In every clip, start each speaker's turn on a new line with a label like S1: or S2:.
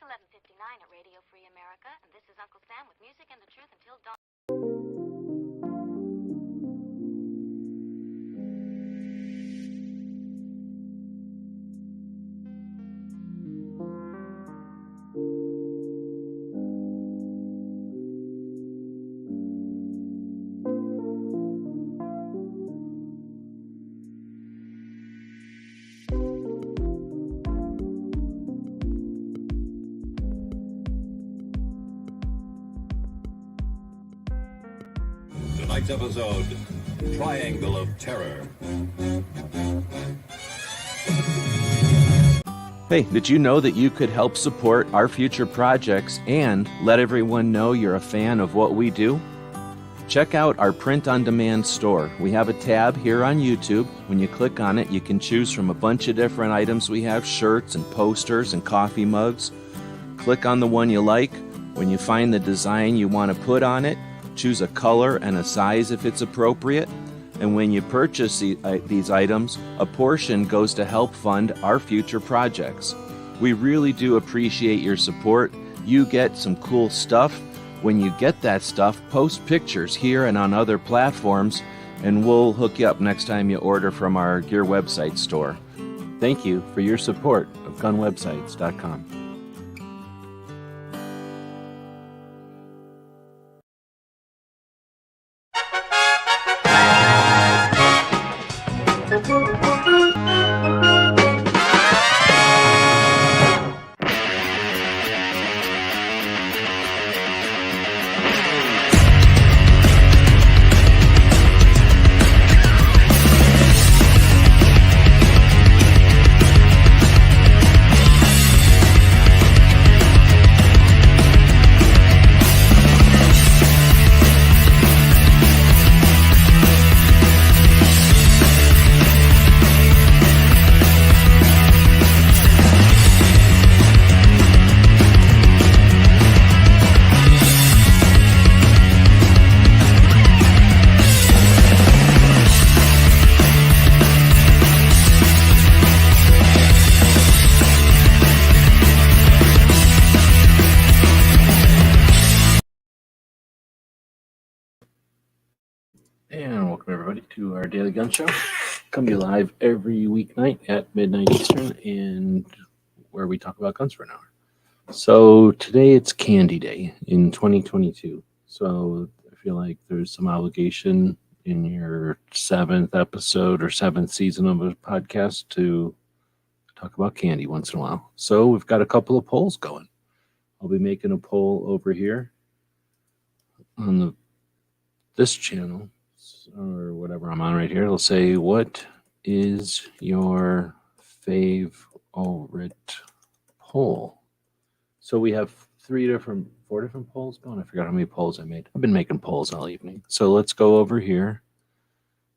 S1: 11:59 at Radio Free America, and this is Uncle Sam with music and the truth until dawn.
S2: Tonight's episode, Triangle of Terror.
S3: Hey, did you know that you could help support our future projects and let everyone know you're a fan of what we do? Check out our print-on-demand store. We have a tab here on YouTube. When you click on it, you can choose from a bunch of different items. We have shirts and posters and coffee mugs. Click on the one you like. When you find the design you want to put on it, choose a color and a size if it's appropriate. And when you purchase these items, a portion goes to help fund our future projects. We really do appreciate your support. You get some cool stuff. When you get that stuff, post pictures here and on other platforms, and we'll hook you up next time you order from our Gear website store. Thank you for your support of gunwebsites.com. And welcome everybody to our Daily Gun Show. Come to you live every weeknight at midnight Eastern, and where we talk about guns for an hour. So today it's Candy Day in 2022. So I feel like there's some obligation in your 7th episode or 7th season of a podcast to talk about candy once in a while. So we've got a couple of polls going. I'll be making a poll over here on this channel, or whatever I'm on right here. It'll say, what is your favorite poll? So we have 4 different polls going. I forgot how many polls I made. I've been making polls all evening. So let's go over here.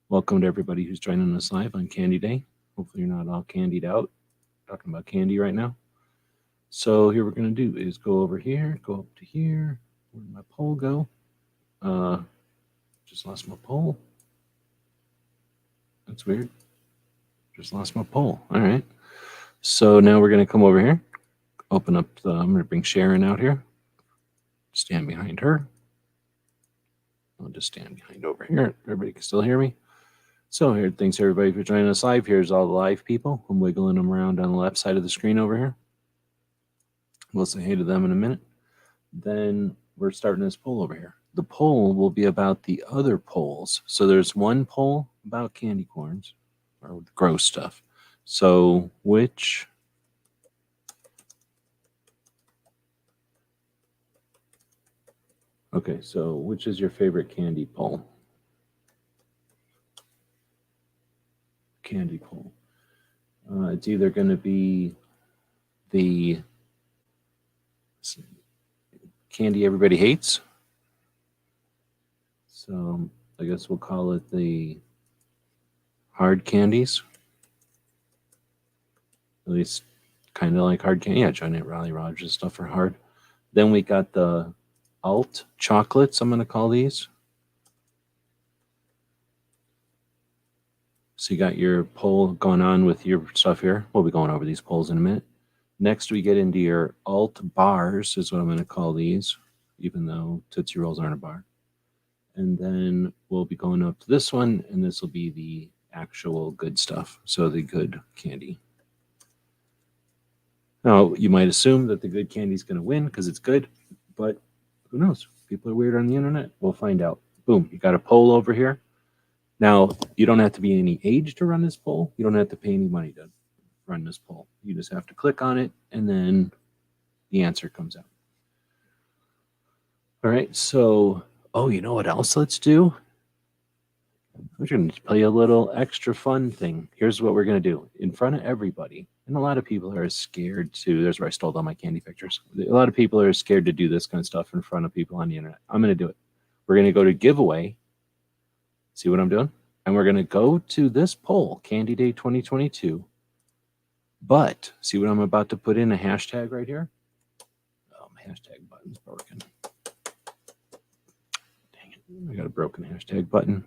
S3: Welcome to everybody who's joining us live on Candy Day. Hopefully you're not all candied out. Talking about candy right now. So here we're going to do is go over here, go up to here. Where did my poll go? Just lost my poll. That's weird. Just lost my poll. All right. So now we're going to come over here. Open up I'm going to bring Sharon out here. Stand behind her. I'll just stand behind over here. Everybody can still hear me. So here, thanks everybody for joining us live. Here's all the live people. I'm wiggling them around on the left side of the screen over here. We'll say hey to them in a minute. Then we're starting this poll over here. The poll will be about the other polls. So there's one poll about candy corns or gross stuff. So which is your favorite candy poll? Candy poll. It's either going to be the candy everybody hates. So I guess we'll call it the hard candies. At least kind of like hard candy. Yeah, Johnny Raleigh Rogers stuff are hard. Then we got the alt chocolates, I'm going to call these. So you got your poll going on with your stuff here. We'll be going over these polls in a minute. Next, we get into your alt bars, is what I'm going to call these, even though Tootsie Rolls aren't a bar. And then we'll be going up to this one, and this will be the actual good stuff, so the good candy. Now, you might assume that the good candy is going to win because it's good, but who knows? People are weird on the internet. We'll find out. Boom, you got a poll over here. Now, you don't have to be any age to run this poll. You don't have to pay any money to run this poll. You just have to click on it, and then the answer comes out. All right, so, oh, you know what else let's do? We're going to play a little extra fun thing. Here's what we're going to do. In front of everybody, and a lot of people are scared to, there's where I stole all my candy pictures. A lot of people are scared to do this kind of stuff in front of people on the internet. I'm going to do it. We're going to go to giveaway. See what I'm doing? And we're going to go to this poll, Candy Day 2022. But see what I'm about to put in a hashtag right here? Oh, my hashtag button's broken. Dang it. I got a broken hashtag button.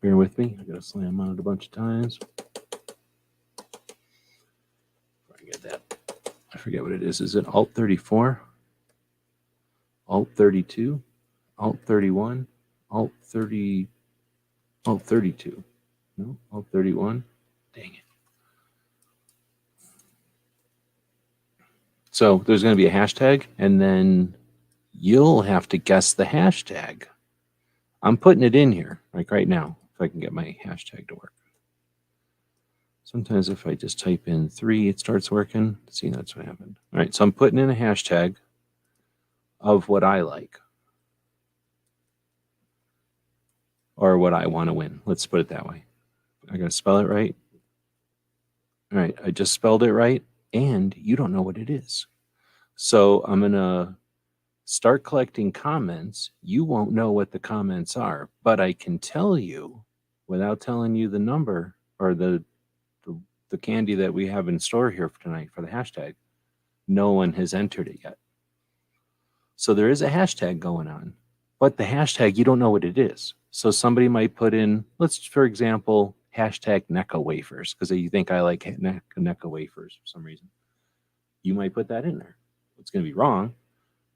S3: Bear with me. I got to slam on it a bunch of times. I get that. I forget what it is. Is it Alt 34? Alt 32? Alt 31? Alt 30? Alt 32? No, Alt 31? Dang it. So there's going to be a hashtag, and then you'll have to guess the hashtag. I'm putting it in here, like right now, if I can get my hashtag to work. Sometimes if I just type in 3, it starts working. See, that's what happened. All right, so I'm putting in a hashtag of what I like. Or what I want to win. Let's put it that way. I got to spell it right. All right, I just spelled it right, and you don't know what it is. So I'm going to start collecting comments. You won't know what the comments are, but I can tell you without telling you the number or the candy that we have in store here for tonight for the hashtag. No one has entered it yet. So there is a hashtag going on, but the hashtag, you don't know what it is. So somebody might put in, let's, for example, hashtag NECA wafers, because you think I like NECA wafers for some reason. You might put that in there. It's going to be wrong.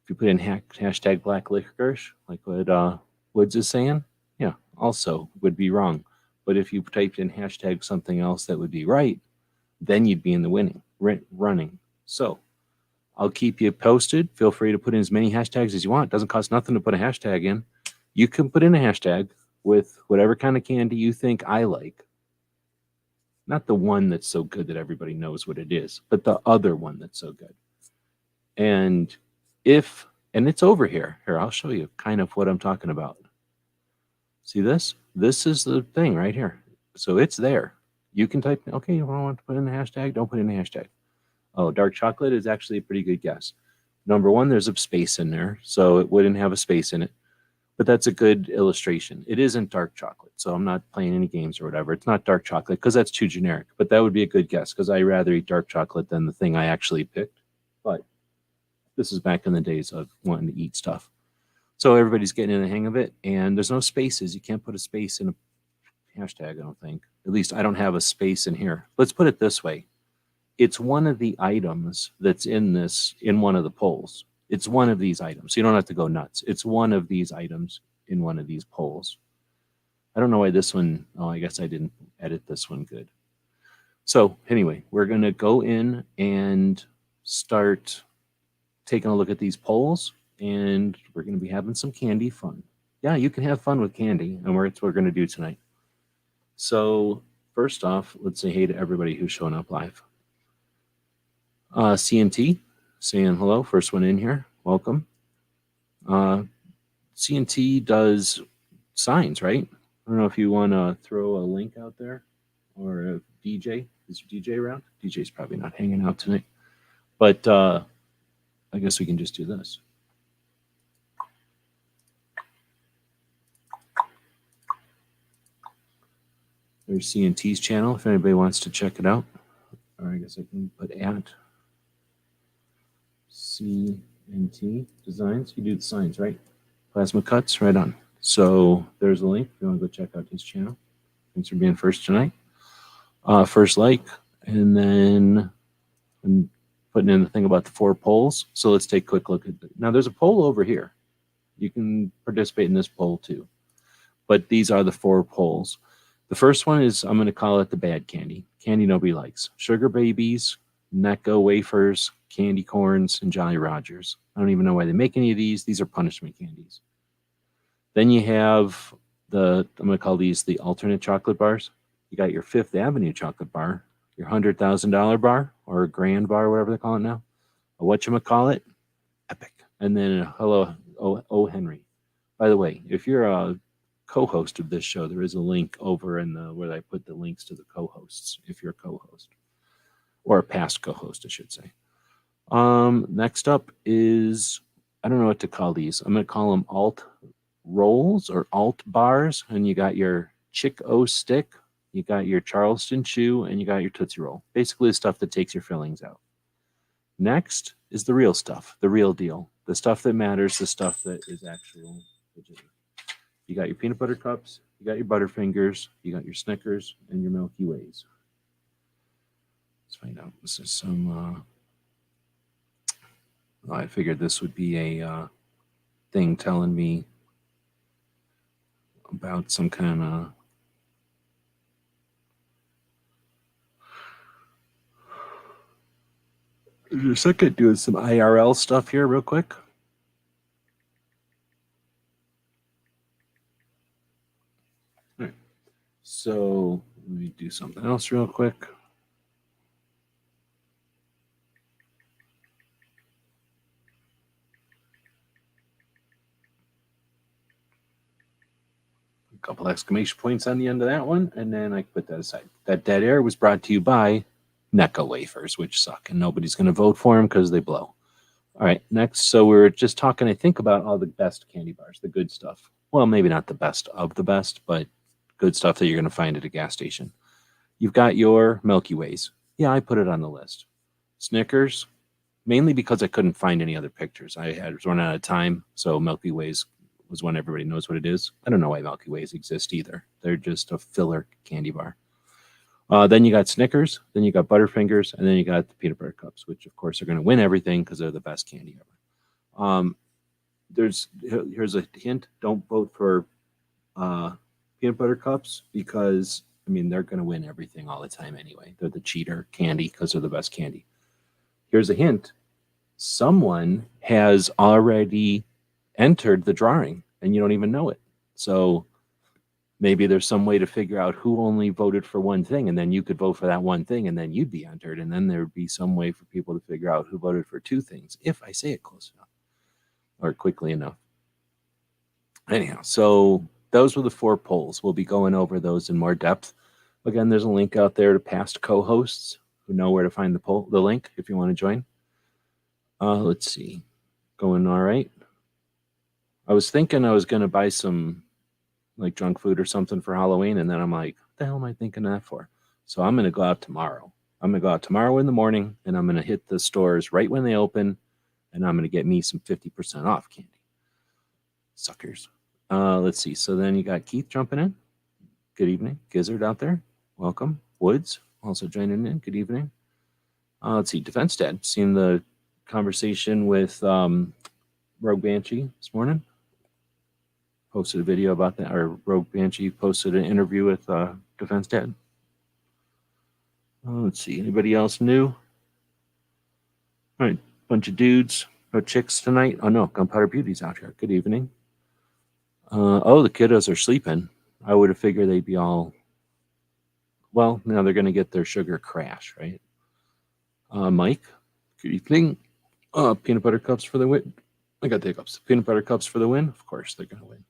S3: If you put in hashtag black licorice, like what Woods is saying, yeah, also would be wrong. But if you typed in hashtag something else that would be right, then you'd be in the running. So I'll keep you posted. Feel free to put in as many hashtags as you want. It doesn't cost nothing to put a hashtag in. You can put in a hashtag with whatever kind of candy you think I like. Not the one that's so good that everybody knows what it is, but the other one that's so good. And it's over here. Here, I'll show you kind of what I'm talking about. See this? This is the thing right here. So it's there. You can type, okay, you want to put in a hashtag? Don't put in a hashtag. Oh, dark chocolate is actually a pretty good guess. Number one, there's a space in there, so it wouldn't have a space in it. But that's a good illustration. It isn't dark chocolate, so I'm not playing any games or whatever. It's not dark chocolate because that's too generic. But that would be a good guess because I rather eat dark chocolate than the thing I actually picked. But this is back in the days of wanting to eat stuff. So everybody's getting in the hang of it, and there's no spaces. You can't put a space in a hashtag, I don't think. At least I don't have a space in here. Let's put it this way. It's one of the items that's in one of the polls. It's one of these items. So you don't have to go nuts. It's one of these items in one of these polls. I don't know why this one, oh, I guess I didn't edit this one good. So anyway, we're going to go in and start taking a look at these polls, and we're going to be having some candy fun. Yeah, you can have fun with candy, and it's what we're going to do tonight. So first off, let's say hey to everybody who's showing up live. CNT saying hello, first one in here, welcome. CNT does signs, right? I don't know if you want to throw a link out there, or a DJ. Is your DJ around? DJ's probably not hanging out tonight, but I guess we can just do this. There's CNT's channel if anybody wants to check it out. Or I guess I can put at CNT Designs. You do the signs, right? Plasma cuts, right on. So there's a link if you want to go check out his channel. Thanks for being first tonight. First like, and then putting in the thing about the 4 polls. So let's take a quick look at it. Now there's a poll over here. You can participate in this poll too. But these are the 4 polls. The first one is, I'm going to call it the bad candy. Candy nobody likes. Sugar babies, Necco wafers, candy corns, and Jolly Rogers. I don't even know why they make any of these. These are punishment candies. Then you have I'm going to call these the alternate chocolate bars. You got your Fifth Avenue chocolate bar, your $100,000 bar, or a grand bar, whatever they call it now. A whatchamacallit, epic. And then hello, O. Henry. By the way, if you're a co-host of this show, there is a link over in where I put the links to the co-hosts, if you're a co-host. Or a past co-host, I should say. Next up is, I don't know what to call these. I'm going to call them alt rolls or alt bars. And you got your Chick-O stick, you got your Charleston chew, and you got your Tootsie Roll. Basically the stuff that takes your fillings out. Next is the real stuff, the real deal. The stuff that matters, the stuff that is actual legitimate. You got your peanut butter cups, you got your Butterfingers, you got your Snickers, and your Milky Ways. Let's find out. This is some. I figured this would be a thing telling me about some kind of. There's a second doing some IRL stuff here, real quick. All right. So let me do something else real quick. A couple exclamation points on the end of that one, and then I put that aside. That dead air was brought to you by Necco wafers, which suck, and nobody's going to vote for them because they blow. All right, next. So we're just talking, I think, about all the best candy bars, the good stuff. Well, maybe not the best of the best, but good stuff that you're going to find at a gas station. You've got your Milky Ways. Yeah, I put it on the list. Snickers, mainly because I couldn't find any other pictures. I was running out of time, so Milky Ways was one everybody knows what it is. I don't know why Milky Ways exist either. They're just a filler candy bar. Then you got Snickers, then you got Butterfingers, and then you got the peanut butter cups, which of course are going to win everything because they're the best candy ever. Here's a hint: don't vote for peanut butter cups because they're going to win everything all the time anyway. They're the cheater candy because they're the best candy. Here's a hint: someone has already entered the drawing and you don't even know it. So maybe there's some way to figure out who only voted for one thing, and then you could vote for that one thing, and then you'd be entered, and then there would be some way for people to figure out who voted for 2 things, if I say it close enough or quickly enough. Anyhow, so those were the 4 polls. We'll be going over those in more depth. Again, there's a link out there to past co-hosts who know where to find the link if you want to join. Let's see. Going all right. I was thinking I was going to buy some like junk food or something for Halloween, and then I'm like, what the hell am I thinking of that for? So I'm going to go out tomorrow. I'm going to go out tomorrow in the morning, and I'm going to hit the stores right when they open, and I'm going to get me some 50% off candy. Suckers. Let's see. So then you got Keith jumping in. Good evening. Gizzard out there. Welcome. Woods also joining in. Good evening. Let's see. Defense Dad. Seen the conversation with Rogue Banshee this morning. Posted a video about that, or Rogue Banshee posted an interview with Defense Dad. Let's see, anybody else new? All right, bunch of dudes, no chicks tonight. Oh no, Gunpowder Beauty's out here. Good evening. Oh, the kiddos are sleeping. I would have figured they'd be all, well, now they're going to get their sugar crash, right? Mike, good evening. Peanut butter cups for the win. I got the hiccups. Peanut butter cups for the win. Of course, they're going to win.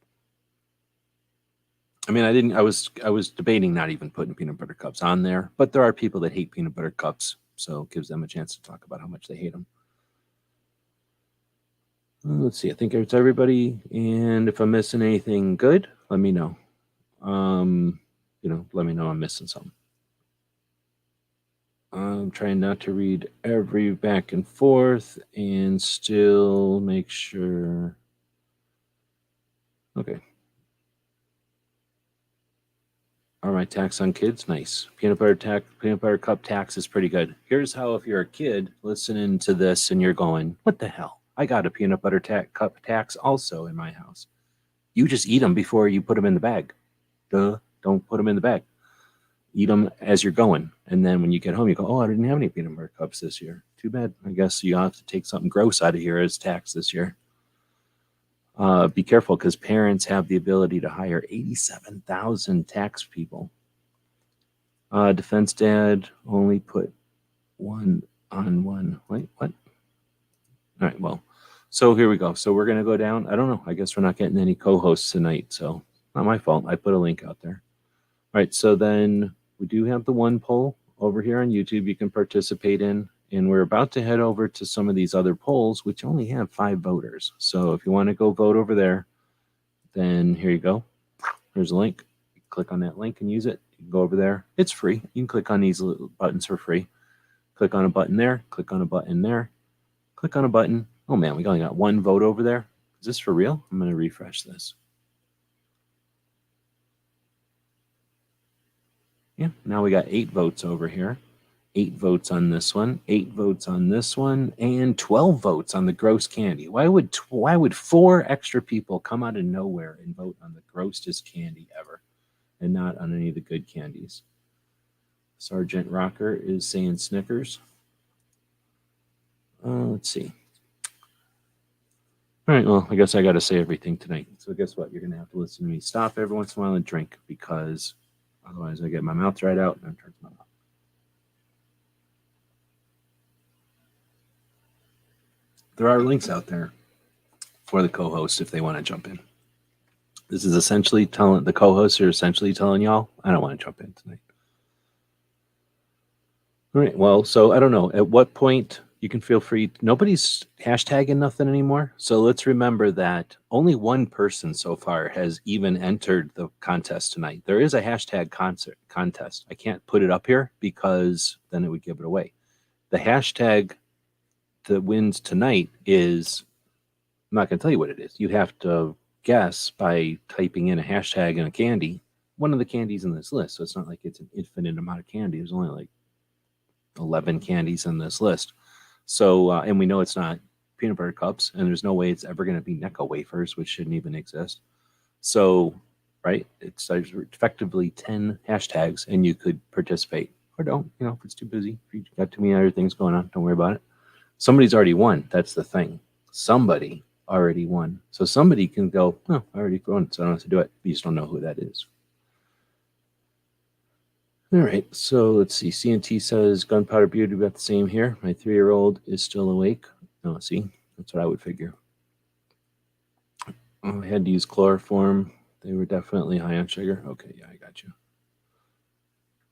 S3: I was debating not even putting peanut butter cups on there, but there are people that hate peanut butter cups, so it gives them a chance to talk about how much they hate them. Let's see, I think it's everybody, and if I'm missing anything good, let me know. Let me know I'm missing something. I'm trying not to read every back and forth and still make sure. Okay. All my tax on kids. Nice. Peanut butter cup tax is pretty good. Here's how, if you're a kid listening to this and you're going, what the hell? I got a peanut butter cup tax also in my house. You just eat them before you put them in the bag. Duh. Don't put them in the bag. Eat them as you're going. And then when you get home, you go, oh, I didn't have any peanut butter cups this year. Too bad. I guess you'll have to take something gross out of here as tax this year. Be careful, because parents have the ability to hire 87,000 tax people. Defense dad only put one on one. Wait, what? All right, well, so here we go. So we're going to go down. I don't know. I guess we're not getting any co-hosts tonight, so not my fault. I put a link out there. All right, so then we do have the one poll over here on YouTube you can participate in. And we're about to head over to some of these other polls, which only have 5 voters. So if you want to go vote over there, then here you go. Here's a link. You click on that link and use it. You can go over there. It's free. You can click on these little buttons for free. Click on a button there. Click on a button there. Click on a button. Oh, man, we only got 1 vote over there. Is this for real? I'm going to refresh this. Yeah, now we got 8 votes over here. 8 votes on this one, 8 votes on this one, and 12 votes on the gross candy. Why would 4 extra people come out of nowhere and vote on the grossest candy ever and not on any of the good candies? Sergeant Rocker is saying Snickers. Let's see. All right, well, I guess I got to say everything tonight. So guess what? You're going to have to listen to me stop every once in a while and drink, because otherwise I get my mouth dried out and it turns my mouth. There are links out there for the co-hosts if they want to jump in. This is essentially telling the co-hosts are essentially telling y'all, I don't want to jump in tonight. All right. Well, so I don't know at what point you can feel free. Nobody's hashtagging nothing anymore. So let's remember that only 1 person so far has even entered the contest tonight. There is a hashtag contest. I can't put it up here because then it would give it away. The hashtag that wins tonight is, I'm not going to tell you what it is. You have to guess by typing in a hashtag and a candy, one of the candies in this list. So it's not like it's an infinite amount of candy. There's only like 11 candies in this list. So, and we know it's not peanut butter cups, and there's no way it's ever going to be Necco wafers, which shouldn't even exist. So, right, it's effectively 10 hashtags, and you could participate or don't. You know, if it's too busy, if you got too many other things going on, don't worry about it. Somebody's already won. That's the thing. Somebody already won. So somebody can go, oh, I already won, so I don't have to do it. You just don't know who that is. All right, so let's see. CNT says Gunpowder Beauty about the same here. My 3-year-old is still awake. Oh, see, that's what I would figure. Oh, I had to use chloroform. They were definitely high on sugar. Okay, yeah, I got you.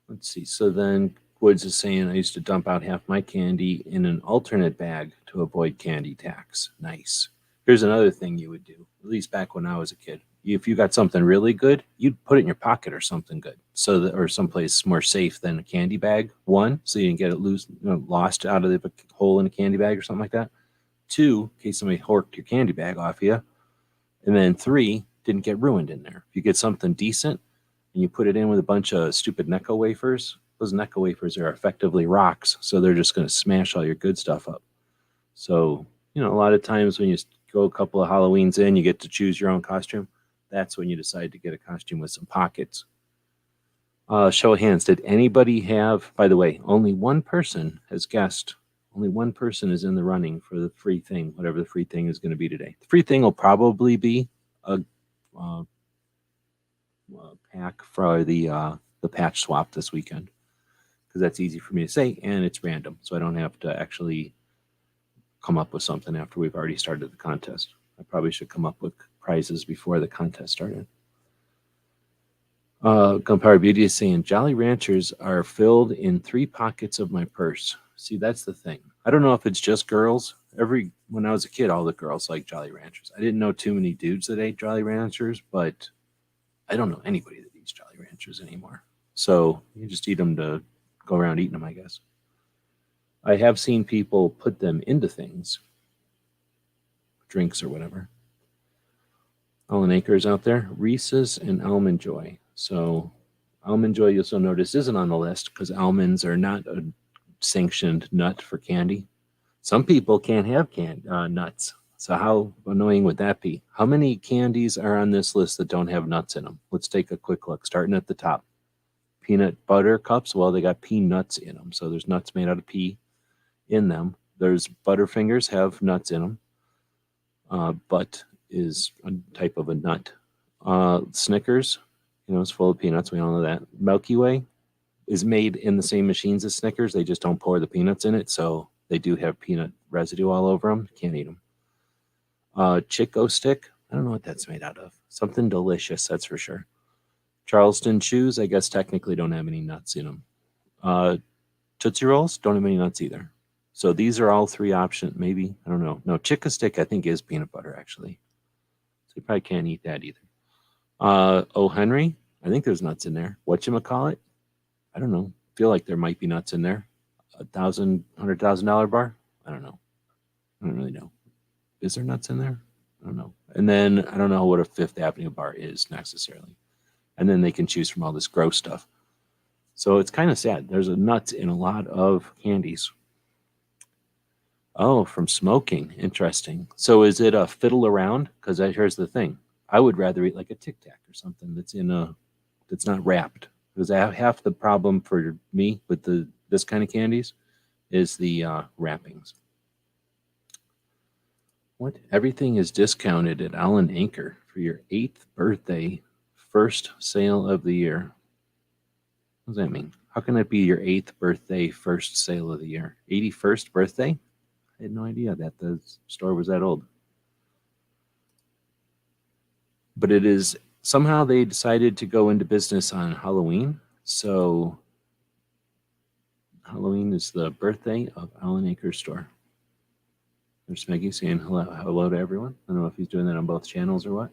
S3: Let's see. So then Woods is saying I used to dump out half my candy in an alternate bag to avoid candy tax. Nice. Here's another thing you would do, at least back when I was a kid. If you got something really good, you'd put it in your pocket or something good, so that, or someplace more safe than a candy bag. 1, so you didn't get it lost out of the hole in a candy bag or something like that. 2, in case somebody horked your candy bag off you. And then 3, didn't get ruined in there. If you get something decent and you put it in with a bunch of stupid Necco wafers, those Necco wafers are effectively rocks, so they're just going to smash all your good stuff up. So, a lot of times when you go a couple of Halloweens in, you get to choose your own costume. That's when you decide to get a costume with some pockets. Show of hands. Did anybody have, by the way, only 1 person has guessed. Only 1 person is in the running for the free thing, whatever the free thing is going to be today. The free thing will probably be a pack for the patch swap this weekend, because that's easy for me to say, and it's random, so I don't have to actually come up with something after we've already started the contest. I probably should come up with prizes before the contest started. Gunpowder Beauty is saying Jolly Ranchers are filled in 3 pockets of my purse. See, that's the thing. I don't know if it's just girls. When I was a kid, all the girls liked Jolly Ranchers. I didn't know too many dudes that ate Jolly Ranchers, but I don't know anybody that eats Jolly Ranchers anymore. So you just eat them to go around eating them, I guess. I have seen people put them into things, drinks or whatever. Allen Acres out there, Reese's and Almond Joy. So Almond Joy, you'll also notice, isn't on the list because almonds are not a sanctioned nut for candy. Some people can't have nuts. So how annoying would that be? How many candies are on this list that don't have nuts in them? Let's take a quick look, starting at the top. Peanut butter cups, well, they got peanuts in them. So there's nuts made out of pea in them. There's Butterfingers, have nuts in them. Butt is a type of a nut. Snickers, it's full of peanuts. We all know that. Milky Way is made in the same machines as Snickers. They just don't pour the peanuts in it. So they do have peanut residue all over them. Can't eat them. Chico Stick, I don't know what that's made out of. Something delicious, that's for sure. Charleston Chews, I guess technically don't have any nuts in them. Tootsie Rolls don't have any nuts either. So these are all three options. Maybe, I don't know. No, Chica Stick I think is peanut butter actually. So you probably can't eat that either. Oh Henry, I think there's nuts in there. Whatchamacallit? I don't know. Feel like there might be nuts in there. $100,000 bar? I don't know. I don't really know. Is there nuts in there? I don't know. And then I don't know what a Fifth Avenue bar is necessarily. And then they can choose from all this gross stuff. So it's kind of sad. There's a nuts in a lot of candies. Oh, from smoking. Interesting. So is it a fiddle around? Because here's the thing. I would rather eat like a Tic Tac or something that's not wrapped. Because half the problem for me with this kind of candies is the wrappings. What? Everything is discounted at Allen Anchor for your 8th birthday, first sale of the year. What does that mean? How can it be your 8th birthday, first sale of the year? 81st birthday? I had no idea that the store was that old. But it is, somehow they decided to go into business on Halloween. So Halloween is the birthday of Allen Anchor store. There's Maggie saying hello to everyone. I don't know if he's doing that on both channels or what.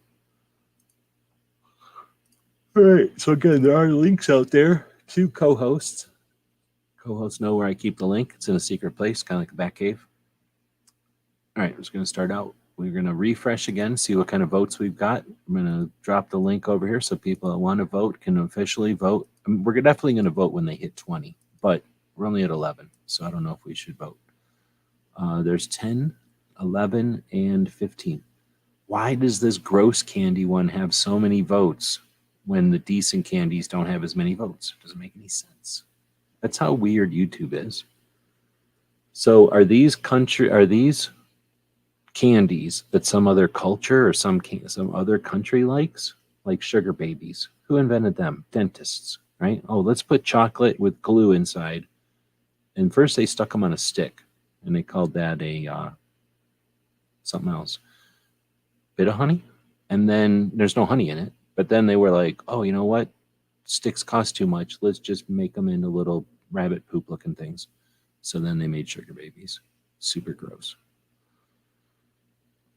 S3: All right. So again, there are links out there to co-hosts. Co-hosts know where I keep the link. It's in a secret place, kind of like a bat cave. All right. I'm just going to start out. We're going to refresh again, see what kind of votes we've got. I'm going to drop the link over here so people that want to vote can officially vote. We're definitely going to vote when they hit 20, but we're only at 11, so I don't know if we should vote. There's 10, 11, and 15. Why does this gross candy one have so many votes when the decent candies don't have as many votes? Doesn't make any sense. That's how weird YouTube is. So are these candies that some other culture or some other country likes, like sugar babies? Who invented them? Dentists, right? Oh, let's put chocolate with glue inside. And first they stuck them on a stick, and they called that a something else. Bit of honey, and then there's no honey in it. But then they were like, oh, you know what? Sticks cost too much. Let's just make them into little rabbit poop looking things. So then they made sugar babies. Super gross.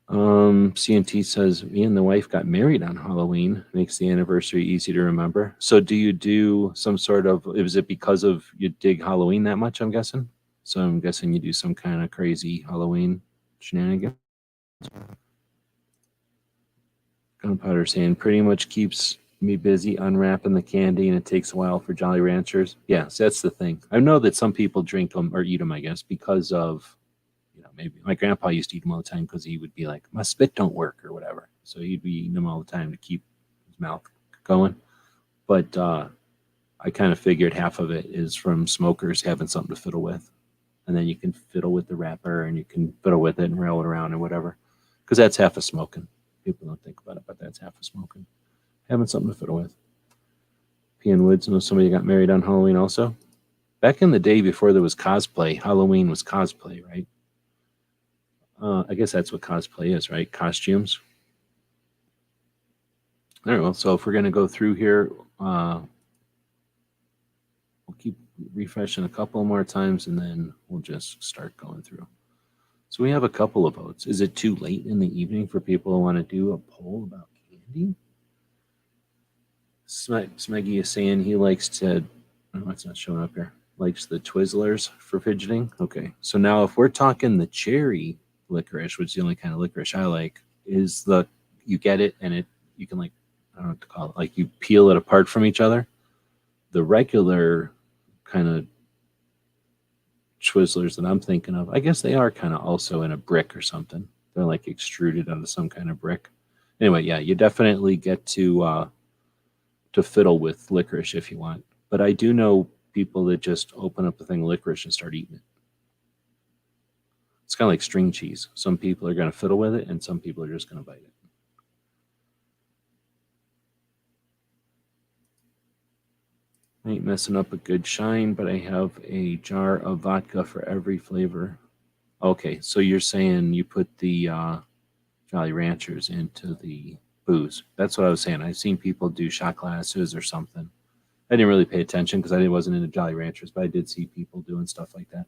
S3: CNT says, me and the wife got married on Halloween. Makes the anniversary easy to remember. So do you do some sort of, is it because of you dig Halloween that much, I'm guessing? So I'm guessing you do some kind of crazy Halloween shenanigans. Gunpowder saying pretty much keeps me busy unwrapping the candy, and it takes a while for Jolly Ranchers. Yeah, so that's the thing. I know that some people drink them or eat them, I guess, because of, maybe my grandpa used to eat them all the time because he would be like, my spit don't work or whatever. So he'd be eating them all the time to keep his mouth going. But I kind of figured half of it is from smokers having something to fiddle with. And then you can fiddle with the wrapper and you can fiddle with it and rail it around and whatever. Because that's half of smoking. People don't think about it, but that's half of smoking. Having something to fiddle with. P.N. Woods knows somebody got married on Halloween also. Back in the day before there was cosplay, Halloween was cosplay, right? I guess that's what cosplay is, right? Costumes. All right, well, so if we're going to go through here, we'll keep refreshing a couple more times, and then we'll just start going through. So we have a couple of votes. Is it too late in the evening for people who want to do a poll about candy? Smeggy is saying he likes to, oh, it's not showing up here, likes the Twizzlers for fidgeting. Okay, so now if we're talking the cherry licorice, which is the only kind of licorice I like, is you get it and you can, like, I don't know what to call it, like you peel it apart from each other. the regular kind of Twizzlers that I'm thinking of, I guess they are kind of also in a brick or something. They're like extruded out of some kind of brick. Anyway, yeah, you definitely get to fiddle with licorice if you want. But I do know people that just open up the thing of licorice and start eating it. It's kind of like string cheese. Some people are going to fiddle with it, and some people are just going to bite it. I ain't messing up a good shine, but I have a jar of vodka for every flavor. Okay, so you're saying you put the Jolly Ranchers into the booze. That's what I was saying. I've seen people do shot glasses or something. I didn't really pay attention because I wasn't into Jolly Ranchers, but I did see people doing stuff like that.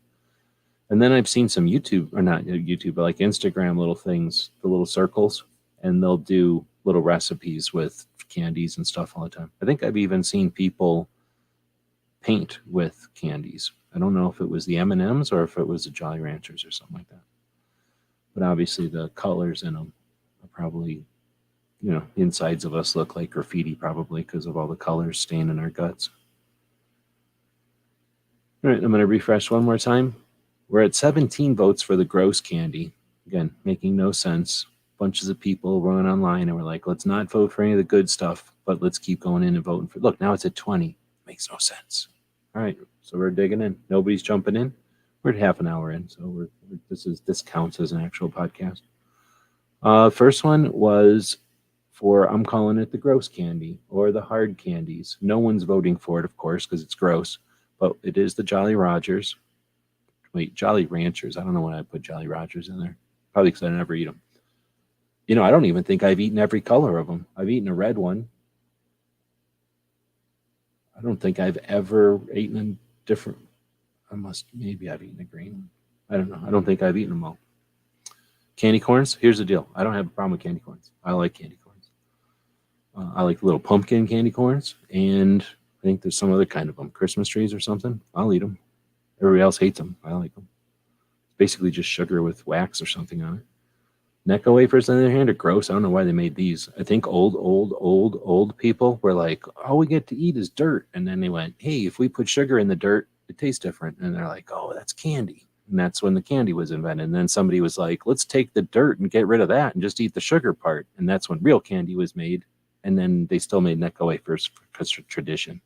S3: And then I've seen some YouTube, or not YouTube, but like Instagram little things, the little circles, and they'll do little recipes with candies and stuff all the time. I think I've even seen people paint with candies. I don't know if it was the M&Ms or if it was the Jolly Ranchers or something like that. But obviously the colors in them are probably, the insides of us look like graffiti probably because of all the colors staining our guts. All right, I'm going to refresh one more time. We're at 17 votes for the gross candy. Again, making no sense. Bunches of people running online and we're like, let's not vote for any of the good stuff, but let's keep going in and voting for. Look, now it's at 20. Makes no sense. All right, so we're digging in. Nobody's jumping in. We're at half an hour in, so this counts as an actual podcast. First one was for, I'm calling it the gross candy or the hard candies. No one's voting for it, of course, because it's gross, but it is the Jolly Rogers. Wait, Jolly Ranchers. I don't know why I put Jolly Rogers in there. Probably because I never eat them. I don't even think I've eaten every color of them. I've eaten a red one. I don't think I've ever eaten a different. Maybe I've eaten a green one. I don't know. I don't think I've eaten them all. Candy corns. Here's the deal. I don't have a problem with candy corns. I like candy corns. I like little pumpkin candy corns, and I think there's some other kind of them, Christmas trees or something. I'll eat them. Everybody else hates them. I like them. It's basically just sugar with wax or something on it. Necco wafers, on the other hand, are gross. I don't know why they made these. I think old people were like, all we get to eat is dirt. And then they went, hey, if we put sugar in the dirt, it tastes different. And they're like, oh, that's candy. And that's when the candy was invented. And then somebody was like, let's take the dirt and get rid of that and just eat the sugar part. And that's when real candy was made. And then they still made Necco wafers because of tradition.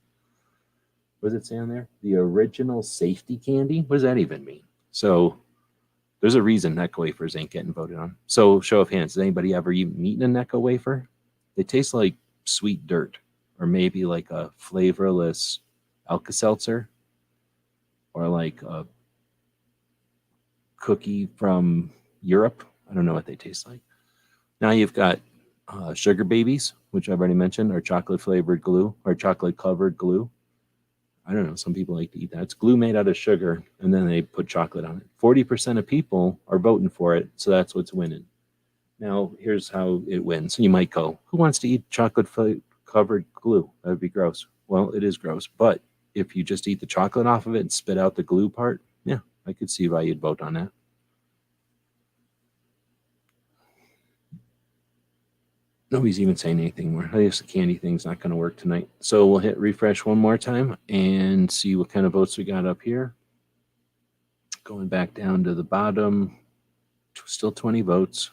S3: What does it say on there? The original safety candy? What does that even mean? So there's a reason Necco wafers ain't getting voted on. So show of hands, has anybody ever even eaten a Necco wafer? They taste like sweet dirt or maybe like a flavorless Alka-Seltzer or like a cookie from Europe. I don't know what they taste like. Now you've got sugar babies, which I've already mentioned, or chocolate flavored glue or chocolate covered glue. I don't know. Some people like to eat that. It's glue made out of sugar, and then they put chocolate on it. 40% of people are voting for it, so that's what's winning. Now, here's how it wins. You might go, who wants to eat chocolate-covered glue? That would be gross. Well, it is gross, but if you just eat the chocolate off of it and spit out the glue part, yeah, I could see why you'd vote on that. Nobody's even saying anything more. I guess the candy thing's not going to work tonight. So we'll hit refresh one more time and see what kind of votes we got up here. Going back down to the bottom, still 20 votes.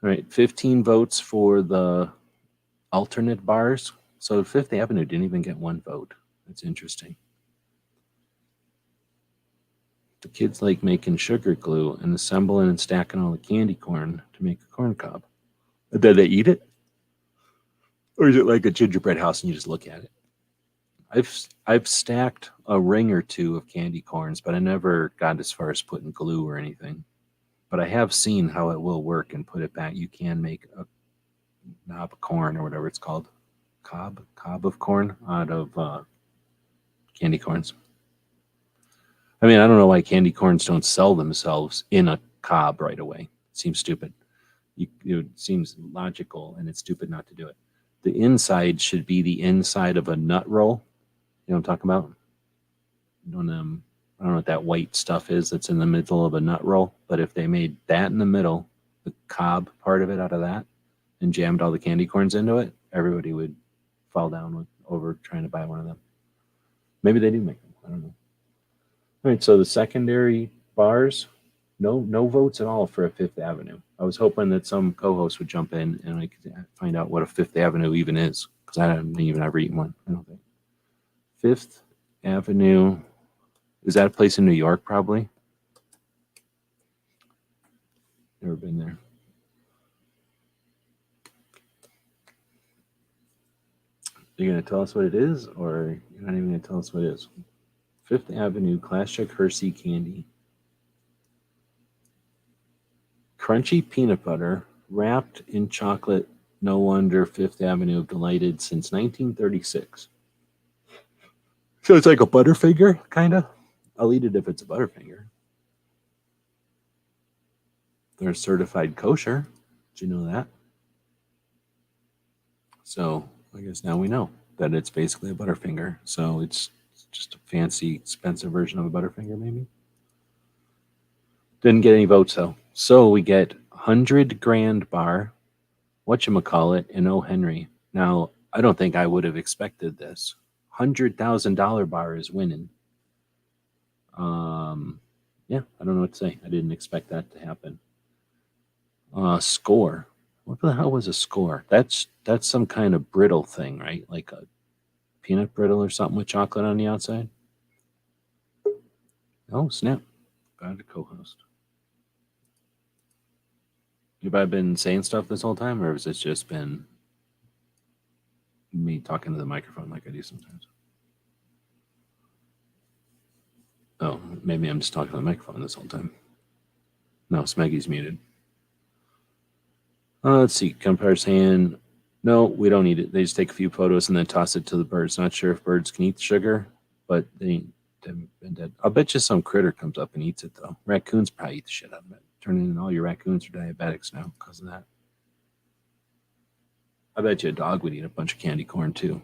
S3: All right, 15 votes for the alternate bars. So Fifth Avenue didn't even get one vote. That's interesting. The kids like making sugar glue and assembling and stacking all the candy corn to make a corn cob. Do they eat it? Or is it like a gingerbread house and you just look at it? I've stacked a ring or two of candy corns, but I never got as far as putting glue or anything. But I have seen how it will work and put it back. You can make a knob of corn or whatever it's called. Cob of corn out of candy corns. I mean, I don't know why candy corns don't sell themselves in a cob right away. It seems stupid. It seems logical, and it's stupid not to do it. The inside should be the inside of a nut roll. You know what I'm talking about? I don't know what that white stuff is that's in the middle of a nut roll, but if they made that in the middle, the cob part of it out of that, and jammed all the candy corns into it, everybody would fall down over trying to buy one of them. Maybe they do make them. I don't know. All right, so the secondary bars, no votes at all for a Fifth Avenue. I was hoping that some co-host would jump in and I could find out what a Fifth Avenue even is, because I haven't even ever eaten one. I don't think. Fifth Avenue, is that a place in New York? Probably. Never been there. You're going to tell us what it is, or you're not even going to tell us what it is? Fifth Avenue Classic Hershey Candy. Crunchy peanut butter wrapped in chocolate. No wonder Fifth Avenue delighted since 1936. So it's like a Butterfinger, kind of? I'll eat it if it's a Butterfinger. They're certified kosher. Did you know that? So I guess now we know that it's basically a Butterfinger. So it's just a fancy, expensive version of a Butterfinger, maybe. Didn't get any votes, though. So we get 100 grand bar, whatchamacallit, and O. Henry. Now, I don't think I would have expected this. $100,000 bar is winning. Yeah, I don't know what to say. I didn't expect that to happen. Score. What the hell was a score? That's some kind of brittle thing, right? Like a peanut brittle or something with chocolate on the outside. Oh, snap. Got a co-host. Have I been saying stuff this whole time, or has it just been me talking to the microphone like I do sometimes? Oh, maybe I'm just talking to the microphone this whole time. No, Smeggy's muted. Let's see. Compar's hand. No, we don't need it. They just take a few photos and then toss it to the birds. Not sure if birds can eat the sugar, but they haven't been dead. I'll bet you some critter comes up and eats it, though. Raccoons probably eat the shit out of it. Turning in all your raccoons are diabetics now because of that. I bet you a dog would eat a bunch of candy corn, too.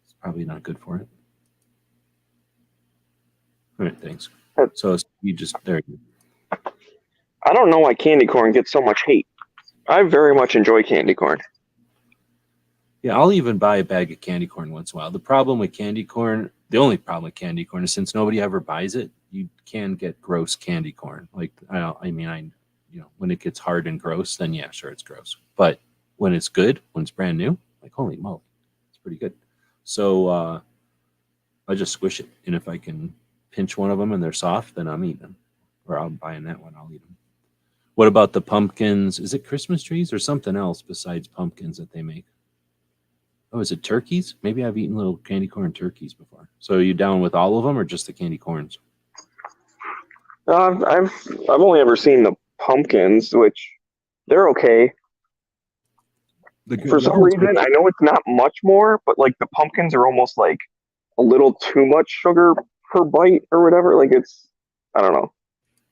S3: It's probably not good for it. All right, thanks. So you just, there you go.
S4: I don't know why candy corn gets so much hate. I very much enjoy candy corn.
S3: Yeah, I'll even buy a bag of candy corn once in a while. The problem with candy corn, the only problem with candy corn is since nobody ever buys it, you can get gross candy corn. Like, when it gets hard and gross, then yeah, sure, it's gross. But when it's good, when it's brand new, like, holy moly, it's pretty good. So I just squish it. And if I can pinch one of them and they're soft, then I'm eating them. Or I'm buying that one, I'll eat them. What about the pumpkins? Is it Christmas trees or something else besides pumpkins that they make? Oh, is it turkeys? Maybe I've eaten little candy corn turkeys before. So are you down with all of them or just the candy corns?
S4: I've only ever seen the pumpkins, which they're okay. For some reason, I know it's not much more, but like the pumpkins are almost like a little too much sugar per bite or whatever. Like I don't know.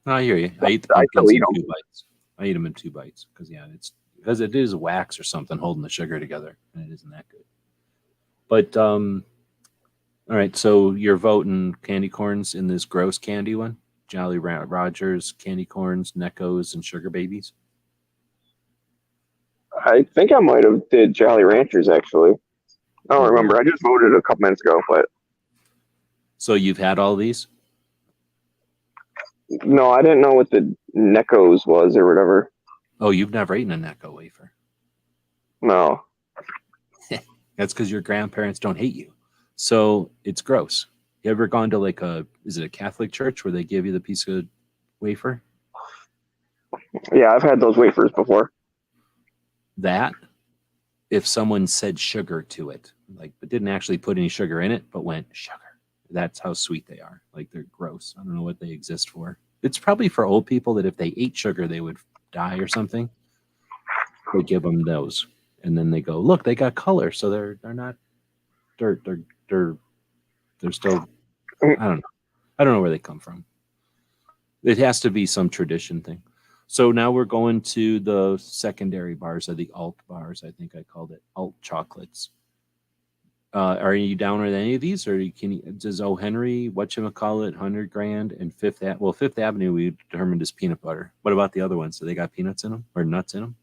S3: I hear you. I eat the pumpkins in 2 bites. I eat them in 2 bites because it is wax or something holding the sugar together, and it isn't that good. But all right, so you're voting candy corns in this gross candy one? Jolly Rogers, candy corns, Neckos, and sugar babies?
S4: I think I might have did Jolly Ranchers, actually. I don't remember. I just voted a couple minutes ago, but...
S3: So you've had all these?
S4: No, I didn't know what the Neckos was or whatever.
S3: Oh, you've never eaten a Necco wafer?
S4: No.
S3: That's because your grandparents don't hate you. So it's gross. You ever gone to is it a Catholic church where they give you the piece of wafer?
S4: Yeah, I've had those wafers before.
S3: That, if someone said sugar to it, but didn't actually put any sugar in it, but went sugar, that's how sweet they are. Like, they're gross. I don't know what they exist for. It's probably for old people that if they ate sugar, they would die or something. They give them those. And then they go, look, they got color, so they're not dirt. They're still, I don't know. I don't know where they come from. It has to be some tradition thing. So now we're going to the secondary bars, or the alt bars, I think I called it, alt chocolates. Are you down with any of these, or does O. Henry, whatchamacallit, 100 grand, and Fifth Avenue we determined is peanut butter. What about the other ones? Do they got peanuts in them or nuts in them?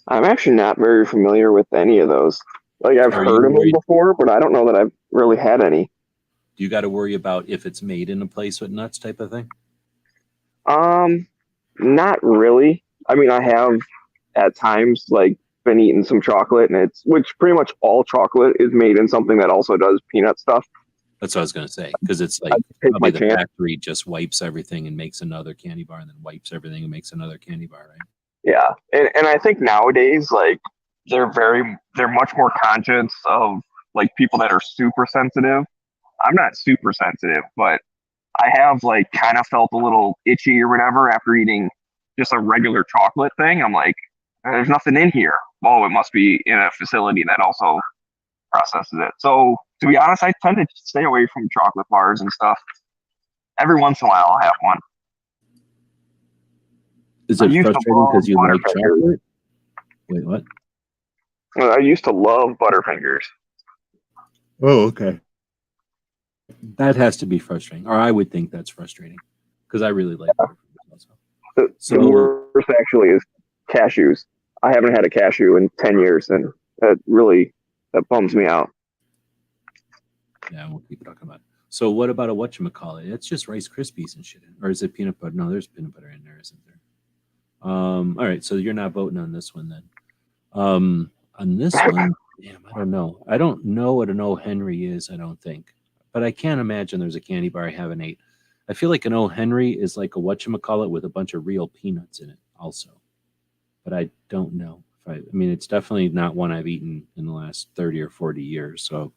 S4: I'm actually not very familiar with any of those. Like I've
S3: Are
S4: heard
S3: you
S4: of them
S3: worried?
S4: before, but I don't know that I've really had any.
S3: Do you got to worry about if it's made in a place with nuts type of thing?
S4: Um, Not really. I mean, I have at times like been eating some chocolate, and it's which pretty much all chocolate is made in something that also does peanut stuff.
S3: That's what I was going to say, because it's
S4: I
S3: like
S4: take
S3: probably
S4: my
S3: the
S4: chance.
S3: factory just wipes everything and makes another candy bar, and then wipes everything and makes another candy bar, right?
S4: Yeah, and I think nowadays like they're much more conscious of like people that are super sensitive. I'm not super sensitive, but I have like kind of felt a little itchy or whatever after eating just a regular chocolate thing. I'm like, there's nothing in here. Oh, it must be in a facility that also processes it. So to be honest, I tend to stay away from chocolate bars and stuff. Every once in a while, I'll have one.
S3: Is
S4: I
S3: it
S4: used to
S3: frustrating
S4: love
S3: because you like
S4: Butterfingers.
S3: chocolate? Wait, what?
S4: I used to love Butterfingers.
S3: Oh, okay. That has to be frustrating, or I would think that's frustrating, because I really like Butterfingers also.
S4: The
S3: So
S4: worst actually is cashews. I haven't had a cashew in 10 years, and that bums me out.
S3: yeah, we'll keep talking about it. So what about a whatchamacallit? It's just Rice Krispies and shit, or is it peanut butter? No, there's peanut butter in there, isn't there? All right, so you're not voting on this one then. On this one, damn, I don't know. I don't know what an O. Henry is, I don't think. But I can't imagine there's a candy bar I haven't ate. I feel like an O. Henry is like a whatchamacallit with a bunch of real peanuts in it also. But I don't know. I mean, it's definitely not one I've eaten in the last 30 or 40 years. So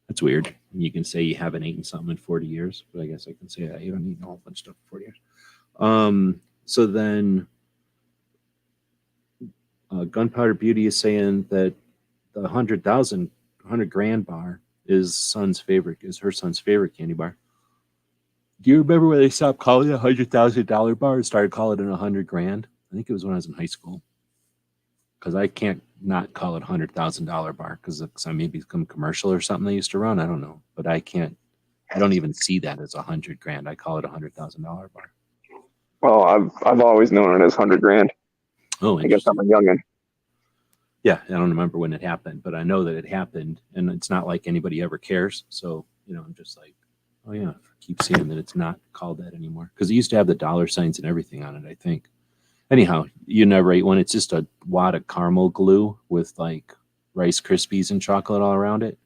S3: that's weird. You can say you haven't eaten something in 40 years, but I guess I can say that you haven't eaten a whole bunch of stuff in 40 years. So then Gunpowder Beauty is saying that the 100 grand bar is her son's favorite candy bar. Do you remember when they stopped calling it $100,000 bar and started calling it 100 grand? I think it was when I was in high school. Because I can't not call it $100,000 bar because I maybe some commercial or something they used to run. I don't know, but I can't. I don't even see that as 100 grand. I call it $100,000 bar.
S4: Oh, I've always known it as 100 grand.
S3: Oh,
S4: I guess I'm
S3: interesting.
S4: a youngin.
S3: Yeah, I don't remember when it happened, but I know that it happened, and it's not like anybody ever cares. So I'm just like, oh yeah, keep seeing that it's not called that anymore because it used to have the dollar signs and everything on it. I think. Anyhow, you never ate one. It's just a wad of caramel glue with like Rice Krispies and chocolate all around it.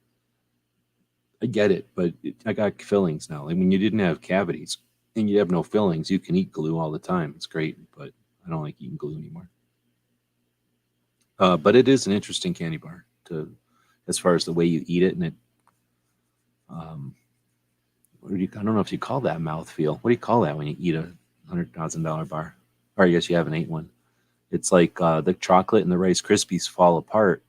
S3: I get it, but I got fillings now. Like when you didn't have cavities and you have no fillings, you can eat glue all the time. It's great, but I don't like eating glue anymore. But it is an interesting candy bar as far as the way you eat it, and it. I don't know if you call that mouthfeel. What do you call that when you eat a $100,000 bar? Or I guess you haven't ate one. It's like the chocolate and the Rice Krispies fall apart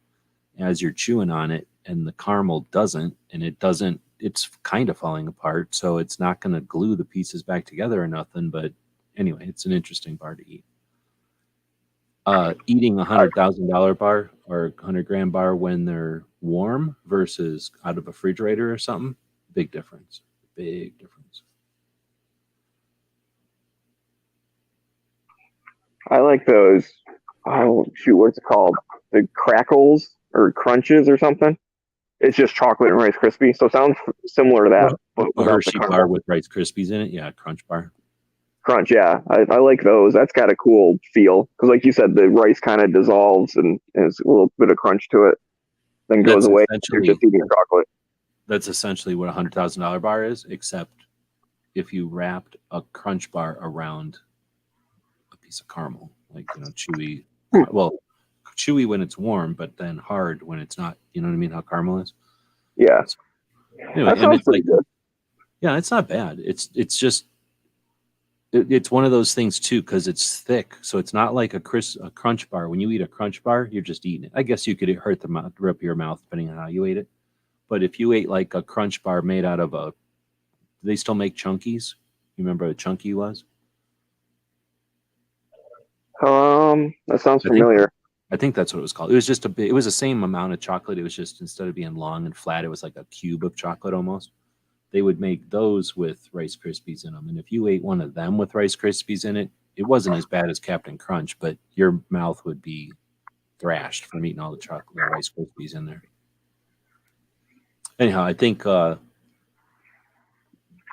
S3: as you're chewing on it, and the caramel doesn't, and it doesn't. It's kind of falling apart, so it's not going to glue the pieces back together or nothing. But anyway, it's an interesting bar to eat. Eating $100,000 bar or 100 grand bar when they're warm versus out of a refrigerator or something, big difference. Big difference.
S4: I like those. Oh shoot, what's it called? The crackles or crunches or something. It's just chocolate and Rice Krispie, so it sounds similar to that, but
S3: A
S4: without the
S3: Hershey bar
S4: caramel.
S3: with Rice Krispies in it, yeah, Crunch bar.
S4: Crunch. Yeah, I like those. That's got a cool feel because, like you said, the rice kind of dissolves and there's a little bit of crunch to it, then goes
S3: That's
S4: away. You're just
S3: essentially
S4: eating chocolate.
S3: that's essentially what $100,000 bar is, except if you wrapped a Crunch bar around a piece of caramel, like chewy. Well, chewy when it's warm, but then hard when it's not. You know what I mean? How caramel is.
S4: Yeah,
S3: So, anyway,
S4: that
S3: and
S4: sounds
S3: it's
S4: pretty
S3: like,
S4: good.
S3: yeah, it's not bad. It's just it's one of those things too because it's thick, so it's not like a Crunch bar. When you eat a Crunch bar, you're just eating it. I guess you could hurt the mouth, rip your mouth depending on how you ate it. But if you ate like a Crunch bar made out of do they still make Chunkies? You remember what a Chunky was?
S4: That sounds
S3: I think
S4: familiar.
S3: I think that's what it was called. It was just it was the same amount of chocolate. It was just instead of being long and flat, it was like a cube of chocolate almost. They would make those with Rice Krispies in them. And if you ate one of them with Rice Krispies in it, it wasn't as bad as Captain Crunch, but your mouth would be thrashed from eating all the chocolate Rice Krispies in there. Anyhow, I think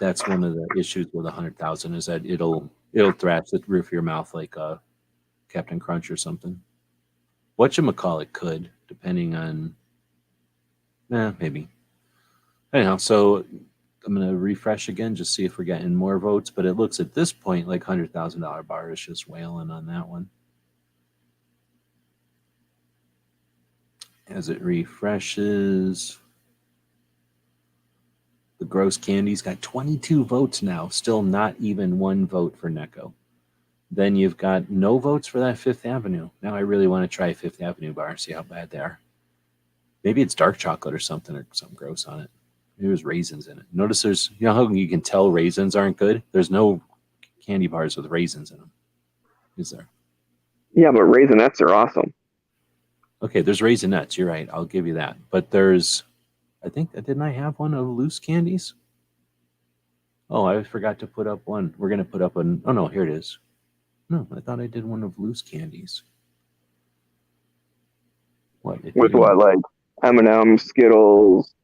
S3: that's one of the issues with 100,000 is that it'll thrash the roof of your mouth like Captain Crunch or something. Whatchamacallit could, depending on, maybe. Anyhow, so I'm going to refresh again, just see if we're getting more votes. But it looks at this point like $100,000 bar is just wailing on that one. As it refreshes, the gross candy's got 22 votes now, still not even one vote for Necco. Then you've got no votes for that Fifth Avenue. Now I really want to try Fifth Avenue bar, see how bad they are. Maybe it's dark chocolate or something gross on it. Maybe there's raisins in it. Notice there's, you know how you can tell raisins aren't good? There's no candy bars with raisins in them, is there?
S4: Yeah, but Raisinets are awesome.
S3: Okay, there's Raisinets. You're right. I'll give you that. But there's, I think, didn't I have one of loose candies? Oh, I forgot to put up one. We're going to put up an, oh no, here it is. No, I thought I did one of loose candies. What?
S4: With what, like M&M's, Skittles?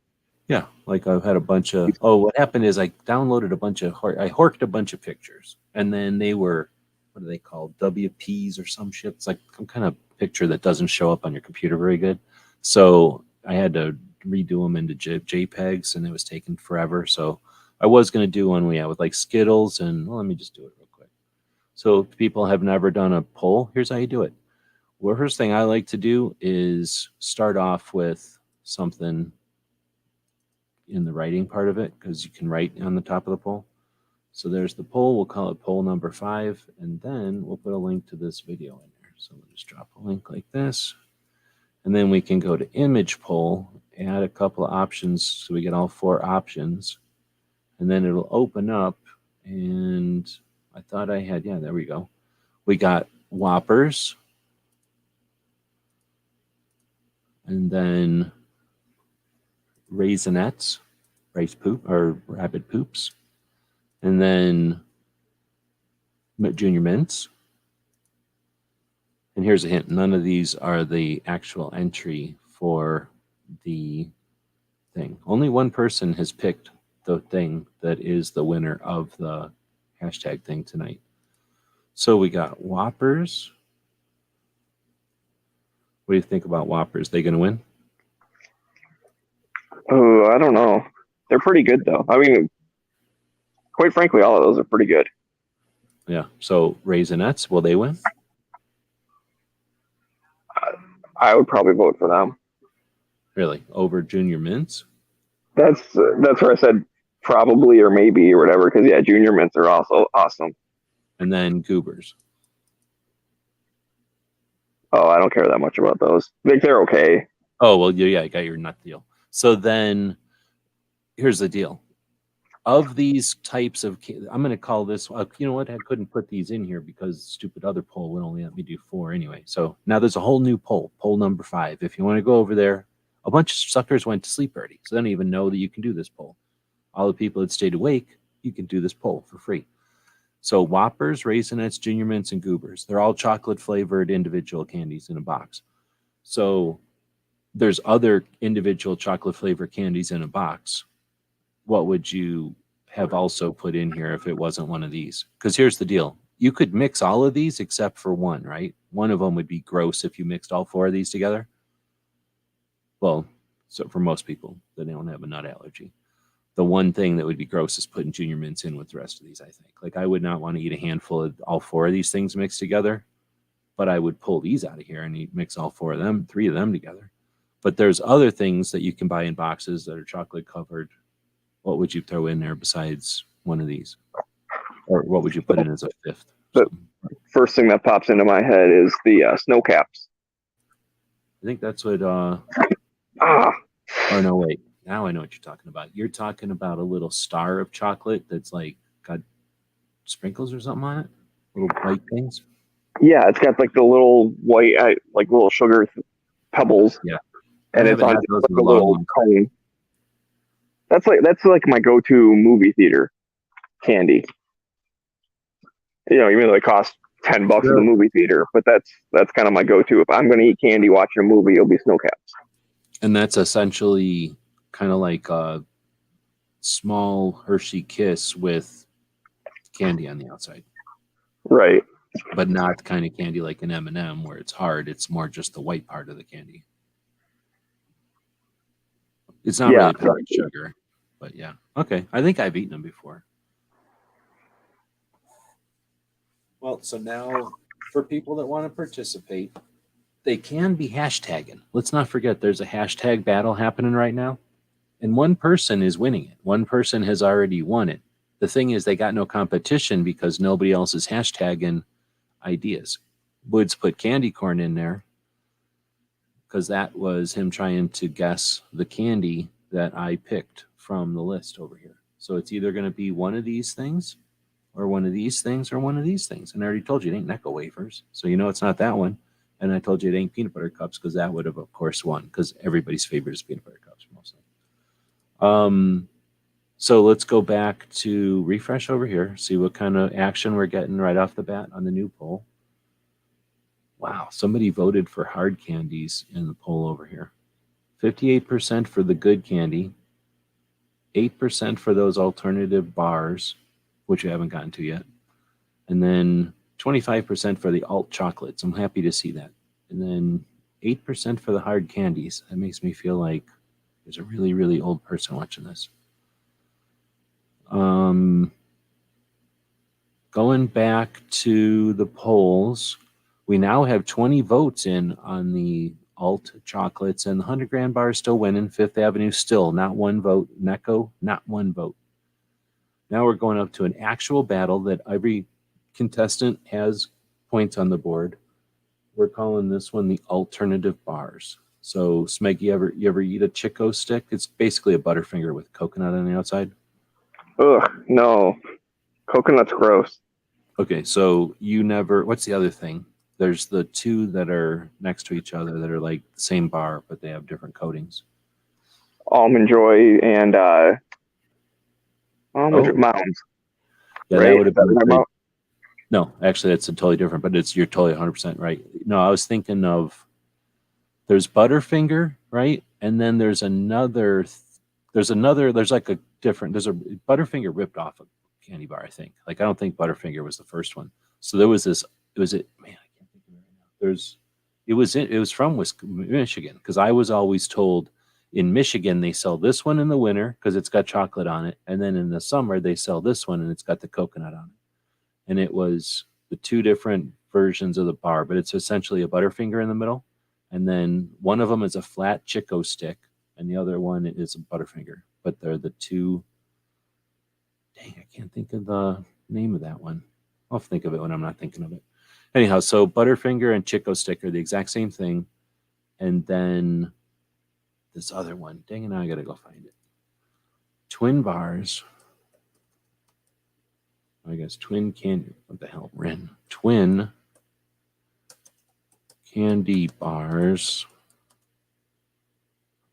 S3: Yeah, like I've had a bunch of, what happened is I downloaded a bunch of, I horked a bunch of pictures. And then they were, what are they called? WPs or some shit. It's like some kind of picture that doesn't show up on your computer very good. So I had to redo them into JPEGs and it was taking forever. So I was going to do one with like Skittles and, well, let me just do it real quick. So if people have never done a poll, here's how you do it. Well, first thing I like to do is start off with something in the writing part of it, because you can write on the top of the poll. So there's the poll. We'll call it poll number 5, and then we'll put a link to this video in there. So we'll just drop a link like this, and then we can go to image poll, add a couple of options so we get all 4 options, and then it'll open up. And I thought I had, yeah, there we go. We got Whoppers, and then Raisinets, rice poop or rabbit poops, and then Junior Mints. And here's a hint: none of these are the actual entry for the thing. Only one person has picked the thing that is the winner of the hashtag thing tonight. So we got Whoppers. What do you think about Whoppers? They going to win?
S4: Oh, I don't know. They're pretty good, though. I mean, quite frankly, all of those are pretty good.
S3: Yeah. So Raisinets, will they win?
S4: I would probably vote for them.
S3: Really? Over Junior Mints?
S4: That's where I said probably or maybe or whatever, because, yeah, Junior Mints are also awesome.
S3: And then Goobers.
S4: Oh, I don't care that much about those. Like, they're okay.
S3: Oh, well, yeah, you got your nut deal. So then here's the deal. Of these types of, I'm going to call this, you know what, I couldn't put these in here because stupid other poll would only let me do 4 anyway. So now there's a whole new poll number 5. If you want to go over there, a bunch of suckers went to sleep already, so they don't even know that you can do this poll. All the people that stayed awake, you can do this poll for free. So Whoppers, Raisinets, Junior Mints, and Goobers, they're all chocolate-flavored individual candies in a box. So there's other individual chocolate-flavored candies in a box. What would you have also put in here if it wasn't one of these? Because here's the deal. You could mix all of these except for one, right? One of them would be gross if you mixed all 4 of these together. Well, so for most people that don't have a nut allergy. The one thing that would be gross is putting Junior Mints in with the rest of these, I think. Like, I would not want to eat a handful of all 4 of these things mixed together, but I would pull these out of here and mix all 4 of them, 3 of them together. But there's other things that you can buy in boxes that are chocolate covered. What would you throw in there besides one of these? Or what would you put in as a 5th?
S4: The first thing that pops into my head is the snow caps.
S3: I think that's what, or no, wait. Now I know what you're talking about. You're talking about a little star of chocolate that's like got sprinkles or something on it? Little white things?
S4: Yeah, it's got like the little white, like little sugar pebbles.
S3: Yeah.
S4: And it's on like a little cone. That's like my go-to movie theater candy. You know, even though they cost $10 at the movie theater, but that's kind of my go-to. If I'm going to eat candy watching a movie, it'll be Snow Caps.
S3: And that's essentially kind of like a small Hershey Kiss with candy on the outside.
S4: Right.
S3: But not the kind of candy like an M&M where it's hard. It's more just the white part of the candy. It's not really powdered sugar, but yeah. Okay, I think I've eaten them before. Well, so now for people that want to participate, they can be hashtagging. Let's not forget there's a hashtag battle happening right now. And one person is winning it. One person has already won it. The thing is they got no competition because nobody else is hashtagging ideas. Woods put candy corn in there because that was him trying to guess the candy that I picked from the list over here. So it's either going to be one of these things or one of these things or one of these things. And I already told you it ain't Necco wafers. So you know it's not that one. And I told you it ain't peanut butter cups because that would have, of course, won because everybody's favorite is peanut butter cups mostly. So let's go back to refresh over here, see what kind of action we're getting right off the bat on the new poll. Wow, somebody voted for hard candies in the poll over here. 58% for the good candy, 8% for those alternative bars, which we haven't gotten to yet, and then 25% for the alt chocolates. I'm happy to see that. And then 8% for the hard candies. That makes me feel like there's a really, really old person watching this. Going back to the polls, we now have 20 votes in on the alt chocolates, and the 100-gram bar is still winning. Fifth Avenue still not one vote. Necco, not one vote. Now we're going up to an actual battle that every contestant has points on the board. We're calling this one the alternative bars. So, Smeg, you ever eat a Chico stick? It's basically a Butterfinger with coconut on the outside.
S4: Ugh, no. Coconut's gross.
S3: Okay, so you never. What's the other thing? There's the two that are next to each other that are like the same bar, but they have different coatings.
S4: Almond Joy and Mounds.
S3: Yeah,
S4: right?
S3: that would have been great. No, actually, that's totally different, but you're totally 100% right. No, I was thinking of, there's Butterfinger, right? And then there's a Butterfinger ripped off a candy bar, I think. Like, I don't think Butterfinger was the first one. So there was this, man, I can't think of it right now. It was from Michigan, because I was always told in Michigan, they sell this one in the winter because it's got chocolate on it. And then in the summer, they sell this one and it's got the coconut on it. And it was the two different versions of the bar, but it's essentially a Butterfinger in the middle. And then one of them is a flat Chico stick, and the other one is a Butterfinger. But they're the two. Dang, I can't think of the name of that one. I'll think of it when I'm not thinking of it. Anyhow, so Butterfinger and Chico stick are the exact same thing. And then this other one. Dang it, now I got to go find it. Twin bars. I guess twin candy. What the hell? Rin. Twin candy bars.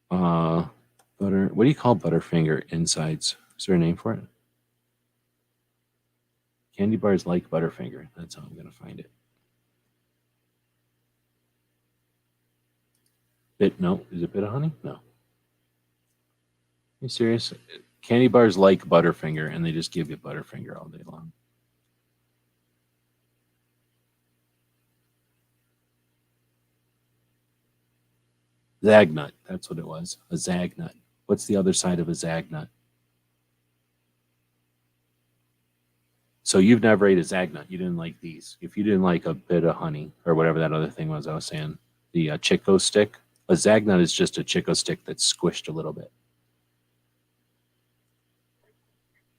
S3: Butter. What do you call Butterfinger insides? Is there a name for it? Candy bars like Butterfinger. That's how I'm going to find it. Is it Bit of Honey? No. Are you serious? Candy bars like Butterfinger, and they just give you Butterfinger all day long. Zagnut, that's what it was. A Zagnut. What's the other side of a Zagnut? So you've never ate a Zagnut. You didn't like these. If you didn't like a Bit of Honey or whatever that other thing was I was saying, the Chico stick, a Zagnut is just a Chico stick that's squished a little bit.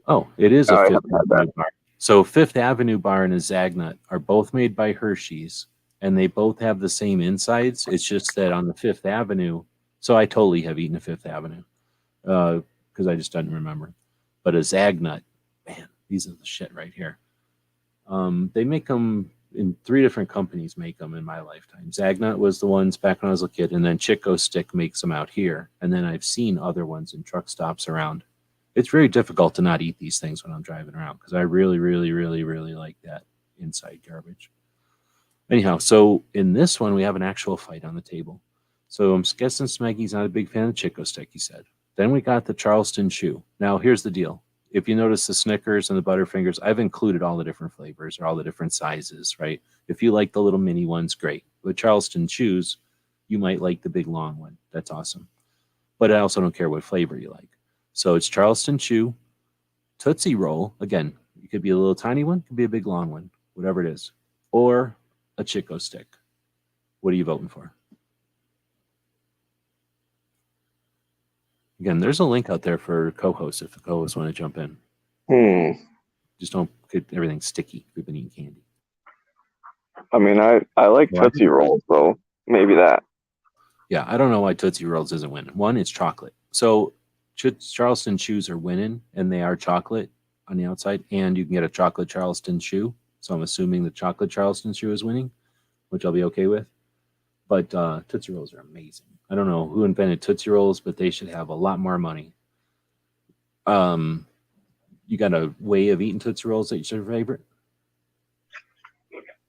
S3: Oh, it is a Fifth Avenue bar. So Fifth Avenue bar and a Zagnut are both made by Hershey's, and they both have the same insides. It's just that on the Fifth Avenue, so I totally have eaten a Fifth Avenue because I just didn't remember. But a Zagnut, man, these are the shit right here. They make them in 3 different companies make them in my lifetime. Zagnut was the ones back when I was a kid, and then Chico Stick makes them out here. And then I've seen other ones in truck stops around. It's very difficult to not eat these things when I'm driving around because I really, really, really, really like that inside garbage. Anyhow, so in this one, we have an actual fight on the table. So I'm guessing Smeggy's not a big fan of Chico Stick, he said. Then we got the Charleston Chew. Now, here's the deal. If you notice the Snickers and the Butterfingers, I've included all the different flavors or all the different sizes, right? If you like the little mini ones, great. With Charleston Chews, you might like the big long one. That's awesome. But I also don't care what flavor you like. So it's Charleston Chew, Tootsie Roll. Again, it could be a little tiny one, it could be a big long one, whatever it is. Or a Chico Stick. What are you voting for? Again, there's a link out there for co-hosts if the co-hosts want to jump in. Just don't get everything sticky if you've been eating candy.
S4: I mean, I like Tootsie Rolls, so maybe that.
S3: Yeah, I don't know why Tootsie Rolls isn't winning. One, it's chocolate. So Charleston Chews are winning, and they are chocolate on the outside, and you can get a chocolate Charleston Chew. So I'm assuming the chocolate Charleston Chew is winning, which I'll be okay with. But Tootsie Rolls are amazing. I don't know who invented Tootsie Rolls, but they should have a lot more money. You got a way of eating Tootsie Rolls that's your favorite?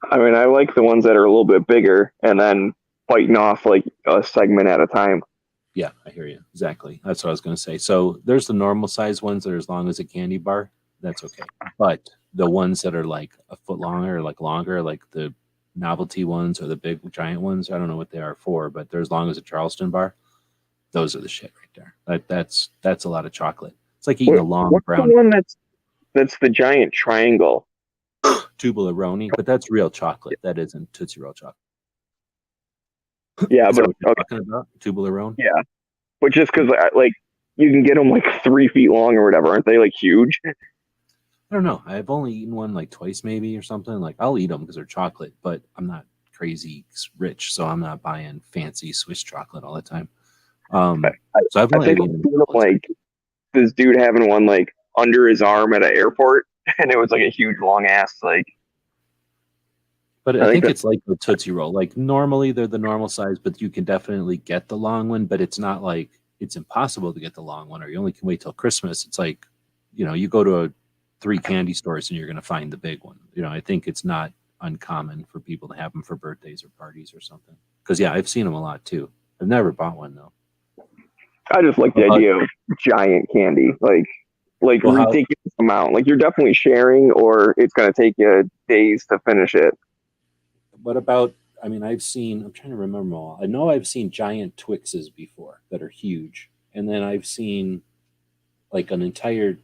S4: I mean, I like the ones that are a little bit bigger and then biting off like a segment at a time.
S3: Yeah, I hear you. Exactly. That's what I was going to say. So there's the normal size ones that are as long as a candy bar. That's okay. But the ones that are like a foot longer, like the novelty ones or the big giant ones, I don't know what they are for, but they're as long as a Charleston bar. Those are the shit right there. That's a lot of chocolate. It's like eating a long brown.
S4: The one that's the giant triangle?
S3: Tublerone, but that's real chocolate. That isn't Tootsie Roll chocolate.
S4: Yeah, but
S3: talking about Tublerone.
S4: Yeah, but just because like you can get them like 3 feet long or whatever, aren't they like huge?
S3: I don't know. I've only eaten one like twice, maybe or something. Like I'll eat them because they're chocolate, but I'm not crazy rich, so I'm not buying fancy Swiss chocolate all the time. So I've only eaten
S4: like this dude having one like under his arm at an airport, and it was like a huge long ass like.
S3: But I think it's like the Tootsie Roll. Like normally they're the normal size, but you can definitely get the long one. But it's not like it's impossible to get the long one, or you only can wait till Christmas. It's like, you go to 3 candy stores and you're going to find the big one. I think it's not uncommon for people to have them for birthdays or parties or something. Because I've seen them a lot too. I've never bought one though.
S4: I just like the idea of giant candy, like ridiculous amount. Like you're definitely sharing, or it's going to take you days to finish it.
S3: What about, I'm trying to remember all. I know I've seen giant Twixes before that are huge. And then I've seen like an entire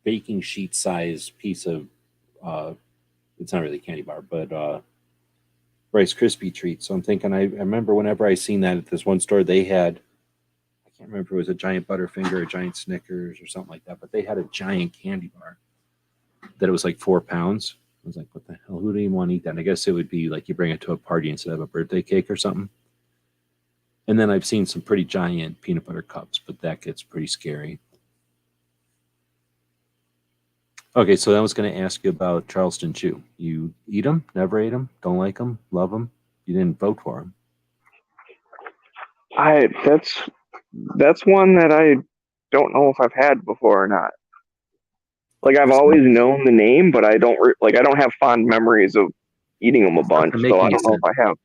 S3: baking sheet size piece of, it's not really a candy bar, but Rice Krispie treat. So I'm thinking, I remember whenever I seen that at this one store, they had, I can't remember if it was a giant Butterfinger, a giant Snickers or something like that, but they had a giant candy bar that it was like 4 pounds. I was like, what the hell? Who do you want to eat that? And I guess it would be like you bring it to a party instead of a birthday cake or something. And then I've seen some pretty giant peanut butter cups, but that gets pretty scary. Okay, so I was going to ask you about Charleston Chew. You eat them? Never ate them? Don't like them? Love them? You didn't vote for them?
S4: That's one that I don't know if I've had before or not. Like I've always known the name, but I don't have fond memories of eating them a bunch. So I don't know if I have.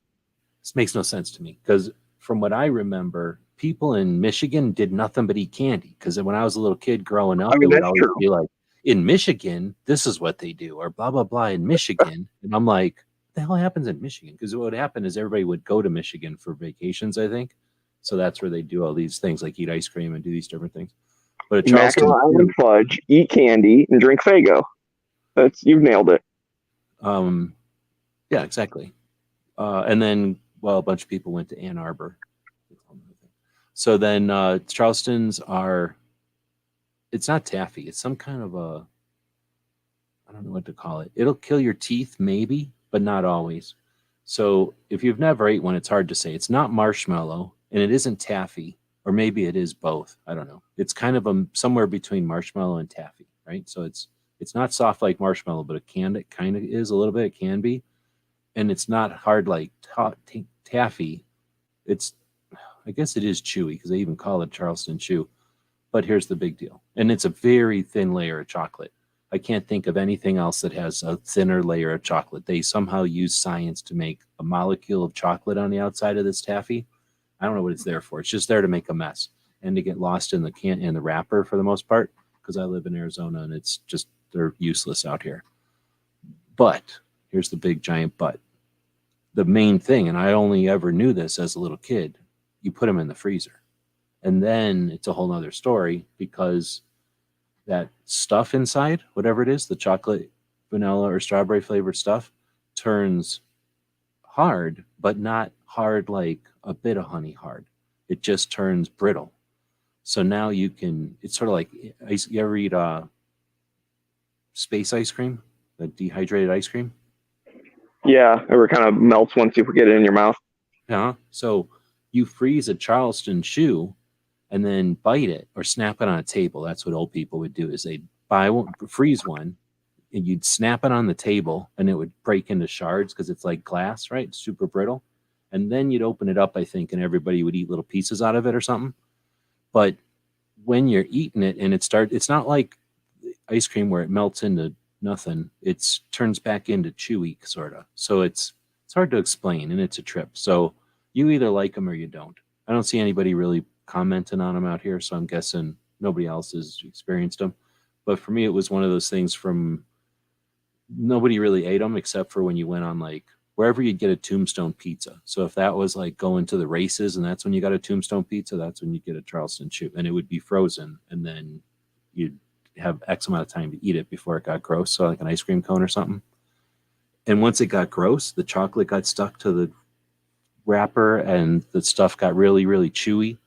S3: This makes no sense to me because from what I remember, people in Michigan did nothing but eat candy. Because when I was a little kid growing up, it would always be like, in Michigan, this is what they do, or blah, blah, blah in Michigan. And I'm like, what the hell happens in Michigan? Because what would happen is everybody would go to Michigan for vacations, I think. So that's where they do all these things, like eat ice cream and do these different things. But Charleston
S4: Island fudge, eat candy, and drink Faygo. You've nailed it.
S3: Yeah, exactly. And then, a bunch of people went to Ann Arbor. So then Charleston's are, it's not taffy. It's some kind of I don't know what to call it. It'll kill your teeth, maybe, but not always. So if you've never ate one, it's hard to say. It's not marshmallow, and it isn't taffy. Or maybe it is both. I don't know. It's kind of somewhere between marshmallow and taffy, right? So it's not soft like marshmallow, but it kind of is a little bit. It can be, and it's not hard like taffy. I guess it is chewy because they even call it Charleston Chew. But here's the big deal, and it's a very thin layer of chocolate. I can't think of anything else that has a thinner layer of chocolate. They somehow use science to make a molecule of chocolate on the outside of this taffy. I don't know what it's there for. It's just there to make a mess and to get lost in the wrapper for the most part, because I live in Arizona and it's just, they're useless out here. But here's the big giant but. The main thing, and I only ever knew this as a little kid, you put them in the freezer. And then it's a whole nother story, because that stuff inside, whatever it is, the chocolate, vanilla, or strawberry flavored stuff, turns hard, but not hard like a bit of honey hard. It just turns brittle. So now you can, it's sort of like, you ever eat space ice cream, the dehydrated ice cream?
S4: Yeah, it kind of melts once you get it in your mouth.
S3: Yeah. So you freeze a Charleston chew and then bite it or snap it on a table. That's what old people would do, is they'd freeze one, and you'd snap it on the table and it would break into shards because it's like glass, right? It's super brittle. And then you'd open it up, I think, and everybody would eat little pieces out of it or something. But when you're eating it and it's not like ice cream where it melts into nothing. It turns back into chewy, sort of. So it's hard to explain, and it's a trip. So you either like them or you don't. I don't see anybody really commenting on them out here, so I'm guessing nobody else has experienced them. But for me, it was one of those things from nobody really ate them except for when you went on like wherever you'd get a Tombstone pizza. So if that was like going to the races and that's when you got a Tombstone pizza, that's when you get a Charleston chew, and it would be frozen, and then you'd have X amount of time to eat it before it got gross. So like an ice cream cone or something. And once it got gross, the chocolate got stuck to the wrapper and the stuff got really, really chewy,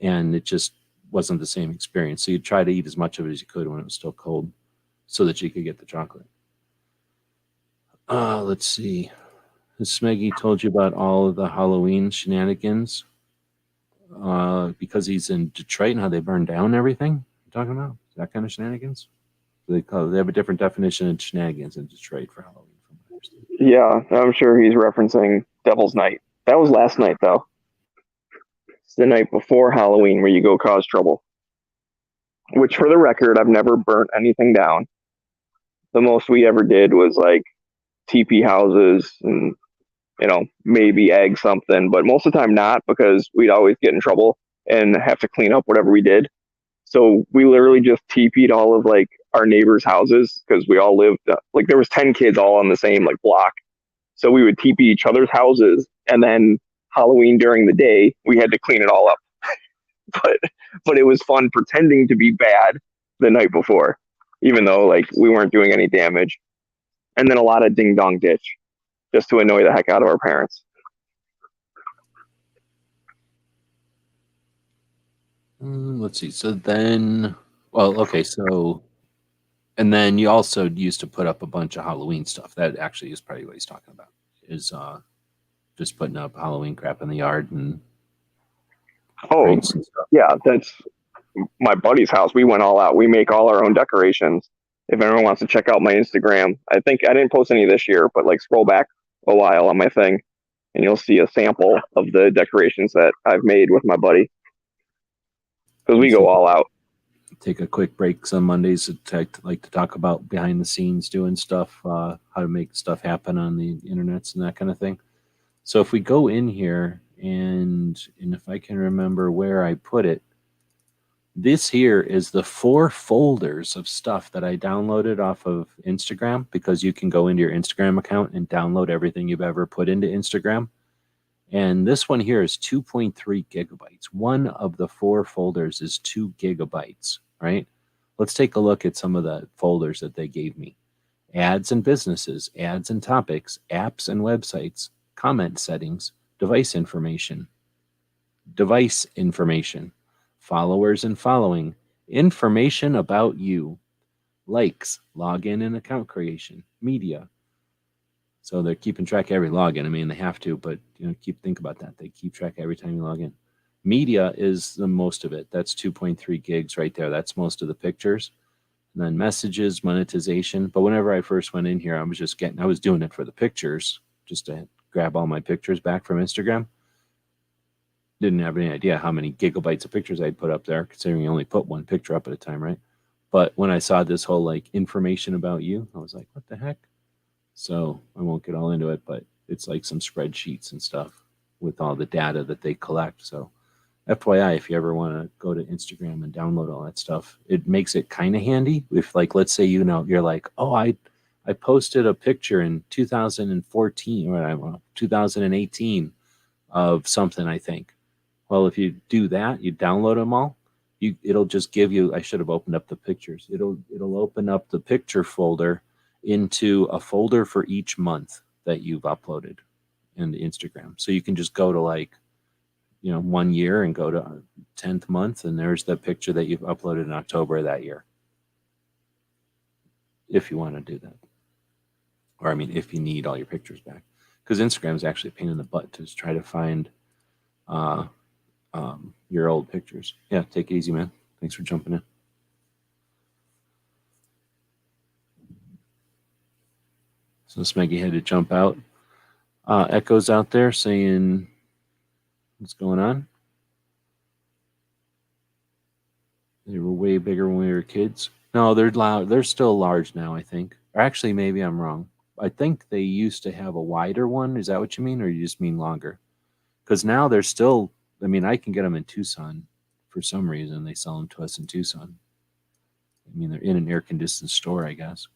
S3: and it just wasn't the same experience. So you'd try to eat as much of it as you could when it was still cold so that you could get the chocolate. Let's see. Has Smeggy told you about all of the Halloween shenanigans? Because he's in Detroit and how they burned down everything? You're talking about that kind of shenanigans? They have a different definition of shenanigans in Detroit for Halloween. From what I understand.
S4: Yeah, I'm sure he's referencing Devil's Night. That was last night, though. It's the night before Halloween where you go cause trouble. Which, for the record, I've never burnt anything down. The most we ever did was like teepee houses and, maybe egg something, but most of the time not, because we'd always get in trouble and have to clean up whatever we did. So we literally just teepeed all of like our neighbors' houses, because we all lived like there was 10 kids all on the same like block. So we would teepee each other's houses, and then Halloween during the day we had to clean it all up. but it was fun pretending to be bad the night before, even though like we weren't doing any damage. And then a lot of ding dong ditch, just to annoy the heck out of our parents.
S3: Let's see. So then, well, okay. So, and then you also used to put up a bunch of Halloween stuff. That actually is probably what he's talking about. Is just putting up Halloween crap in the yard and
S4: pranks and stuff. Yeah, that's my buddy's house. We went all out. We make all our own decorations. If anyone wants to check out my Instagram, I think I didn't post any this year, but like scroll back a while on my thing, and you'll see a sample of the decorations that I've made with my buddy. Because we go all out.
S3: Take a quick break some Mondays to like to talk about behind the scenes doing stuff, how to make stuff happen on the internets and that kind of thing. So if we go in here and if I can remember where I put it, this here is the 4 folders of stuff that I downloaded off of Instagram, because you can go into your Instagram account and download everything you've ever put into Instagram. And this one here is 2.3 gigabytes. One of the 4 folders is 2 gigabytes, right? Let's take a look at some of the folders that they gave me. Ads and businesses, ads and topics, apps and websites, comment settings, device information, followers and following, information about you, likes, login and account creation, media. So they're keeping track of every login. I mean, they have to, but think about that. They keep track every time you log in. Media is the most of it. That's 2.3 gigs right there. That's most of the pictures. And then messages, monetization. But whenever I first went in here, I was doing it for the pictures, just to grab all my pictures back from Instagram. Didn't have any idea how many gigabytes of pictures I'd put up there, considering you only put one picture up at a time, right? But when I saw this whole like information about you, I was like, what the heck? So I won't get all into it, but it's like some spreadsheets and stuff with all the data that they collect. So FYI, if you ever want to go to Instagram and download all that stuff, it makes it kind of handy. If like, let's say, you're like, oh, I posted a picture in 2014 or I don't know, 2018 of something, I think. Well, if you do that, you download them all. It'll just give you. I should have opened up the pictures. It'll open up the picture folder into a folder for each month that you've uploaded in the Instagram. So you can just go to like, 1 year and go to 10th month, and there's the picture that you've uploaded in October of that year. If you want to do that, or I mean, if you need all your pictures back, because Instagram is actually a pain in the butt to try to find your old pictures. Yeah, take it easy, man. Thanks for jumping in. So Smeggy had to jump out. Echo's out there saying, what's going on? They were way bigger when we were kids. No, they're loud. They're still large now, I think. Or actually, maybe I'm wrong. I think they used to have a wider one. Is that what you mean? Or you just mean longer? Because now they're still, I mean, I can get them in Tucson. For some reason, they sell them to us in Tucson. I mean, they're in an air-conditioned store, I guess.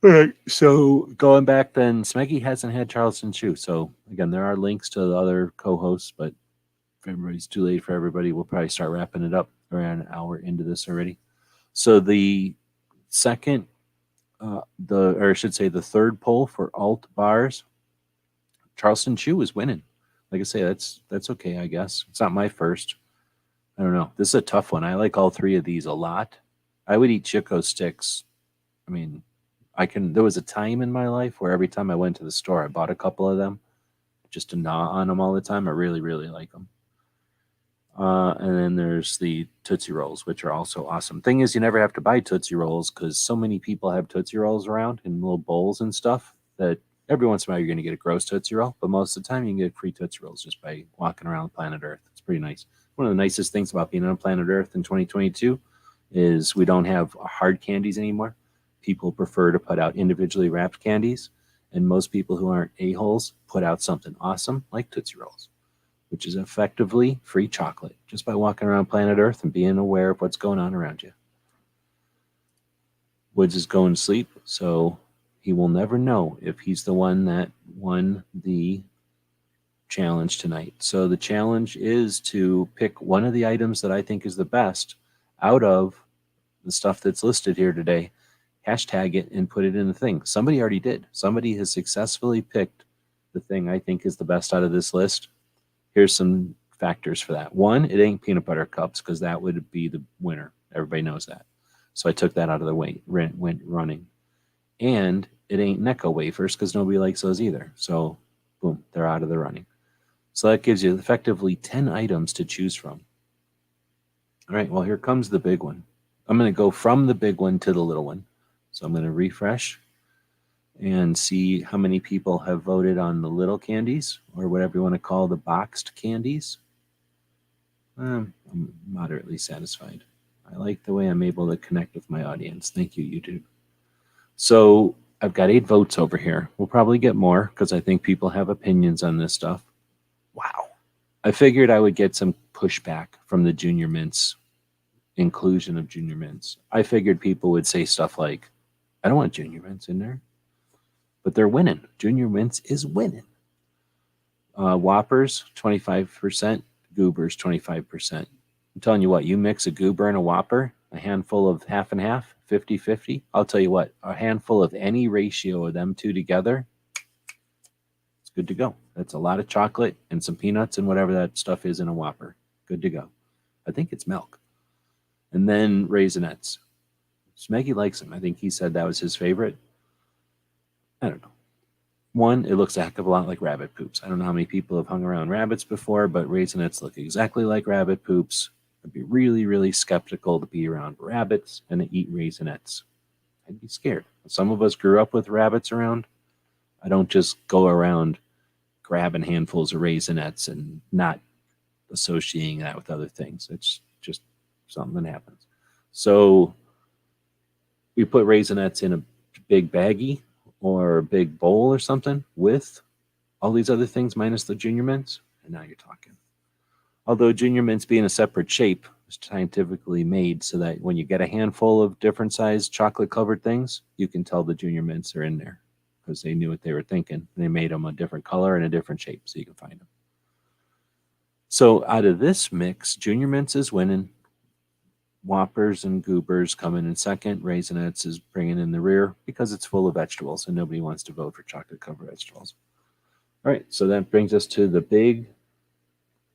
S3: All right, so going back then, Smeggy hasn't had Charleston Chew. So again, there are links to the other co-hosts, but if everybody's too late for everybody, we'll probably start wrapping it up. We're an hour into this already. So the second, or I should say the third poll for alt bars, Charleston Chew is winning. Like I say, that's okay, I guess. It's not my first. I don't know. This is a tough one. I like all three of these a lot. I would eat Chico sticks. I mean, there was a time in my life where every time I went to the store, I bought a couple of them just to gnaw on them all the time. I really, really like them. And then there's the Tootsie Rolls, which are also awesome. Thing is, you never have to buy Tootsie Rolls because so many people have Tootsie Rolls around in little bowls and stuff that every once in a while you're going to get a gross Tootsie Roll, but most of the time you can get free Tootsie Rolls just by walking around planet Earth. It's pretty nice. One of the nicest things about being on planet Earth in 2022 is we don't have hard candies anymore. People prefer to put out individually wrapped candies, and most people who aren't a-holes put out something awesome like Tootsie Rolls, which is effectively free chocolate just by walking around planet Earth and being aware of what's going on around you. Woods is going to sleep, so he will never know if he's the one that won the challenge tonight. So the challenge is to pick one of the items that I think is the best out of the stuff that's listed here today, hashtag it, and put it in the thing. Somebody already did. Somebody has successfully picked the thing I think is the best out of this list. Here's some factors for that. One, it ain't peanut butter cups because that would be the winner. Everybody knows that. So I took that out of the way, went running. And it ain't Necco wafers because nobody likes those either. So boom, they're out of the running. So that gives you effectively 10 items to choose from. All right, well, here comes the big one. I'm going to go from the big one to the little one. So I'm going to refresh and see how many people have voted on the little candies, or whatever you want to call the boxed candies. I'm moderately satisfied. I like the way I'm able to connect with my audience. Thank you, YouTube. So I've got 8 votes over here. We'll probably get more because I think people have opinions on this stuff. Wow. I figured I would get some pushback from the Junior Mints, inclusion of Junior Mints. I figured people would say stuff like, I don't want Junior Mints in there. But they're winning. Junior Mints is winning. Whoppers, 25%. Goobers, 25%. I'm telling you what, you mix a goober and a whopper, a handful of half and half, 50-50. I'll tell you what, a handful of any ratio of them two together, it's good to go. That's a lot of chocolate and some peanuts and whatever that stuff is in a whopper. Good to go. I think it's milk. And then Raisinets. Smeggy likes them. I think he said that was his favorite. I don't know. One, it looks a heck of a lot like rabbit poops. I don't know how many people have hung around rabbits before, but Raisinets look exactly like rabbit poops. I'd be really, really skeptical to be around rabbits and to eat Raisinets. I'd be scared. Some of us grew up with rabbits around. I don't just go around grabbing handfuls of Raisinets and not associating that with other things. It's just something that happens. So we put Raisinets in a big baggie or a big bowl or something with all these other things minus the Junior Mints, and now you're talking. Although Junior Mints being a separate shape is scientifically made so that when you get a handful of different sized chocolate covered things, you can tell the Junior Mints are in there because they knew what they were thinking. They made them a different color and a different shape so you can find them. So out of this mix, Junior Mints is winning. Whoppers and Goobers coming in second. Raisinets is bringing in the rear because it's full of vegetables and nobody wants to vote for chocolate covered vegetables. All right, so that brings us to the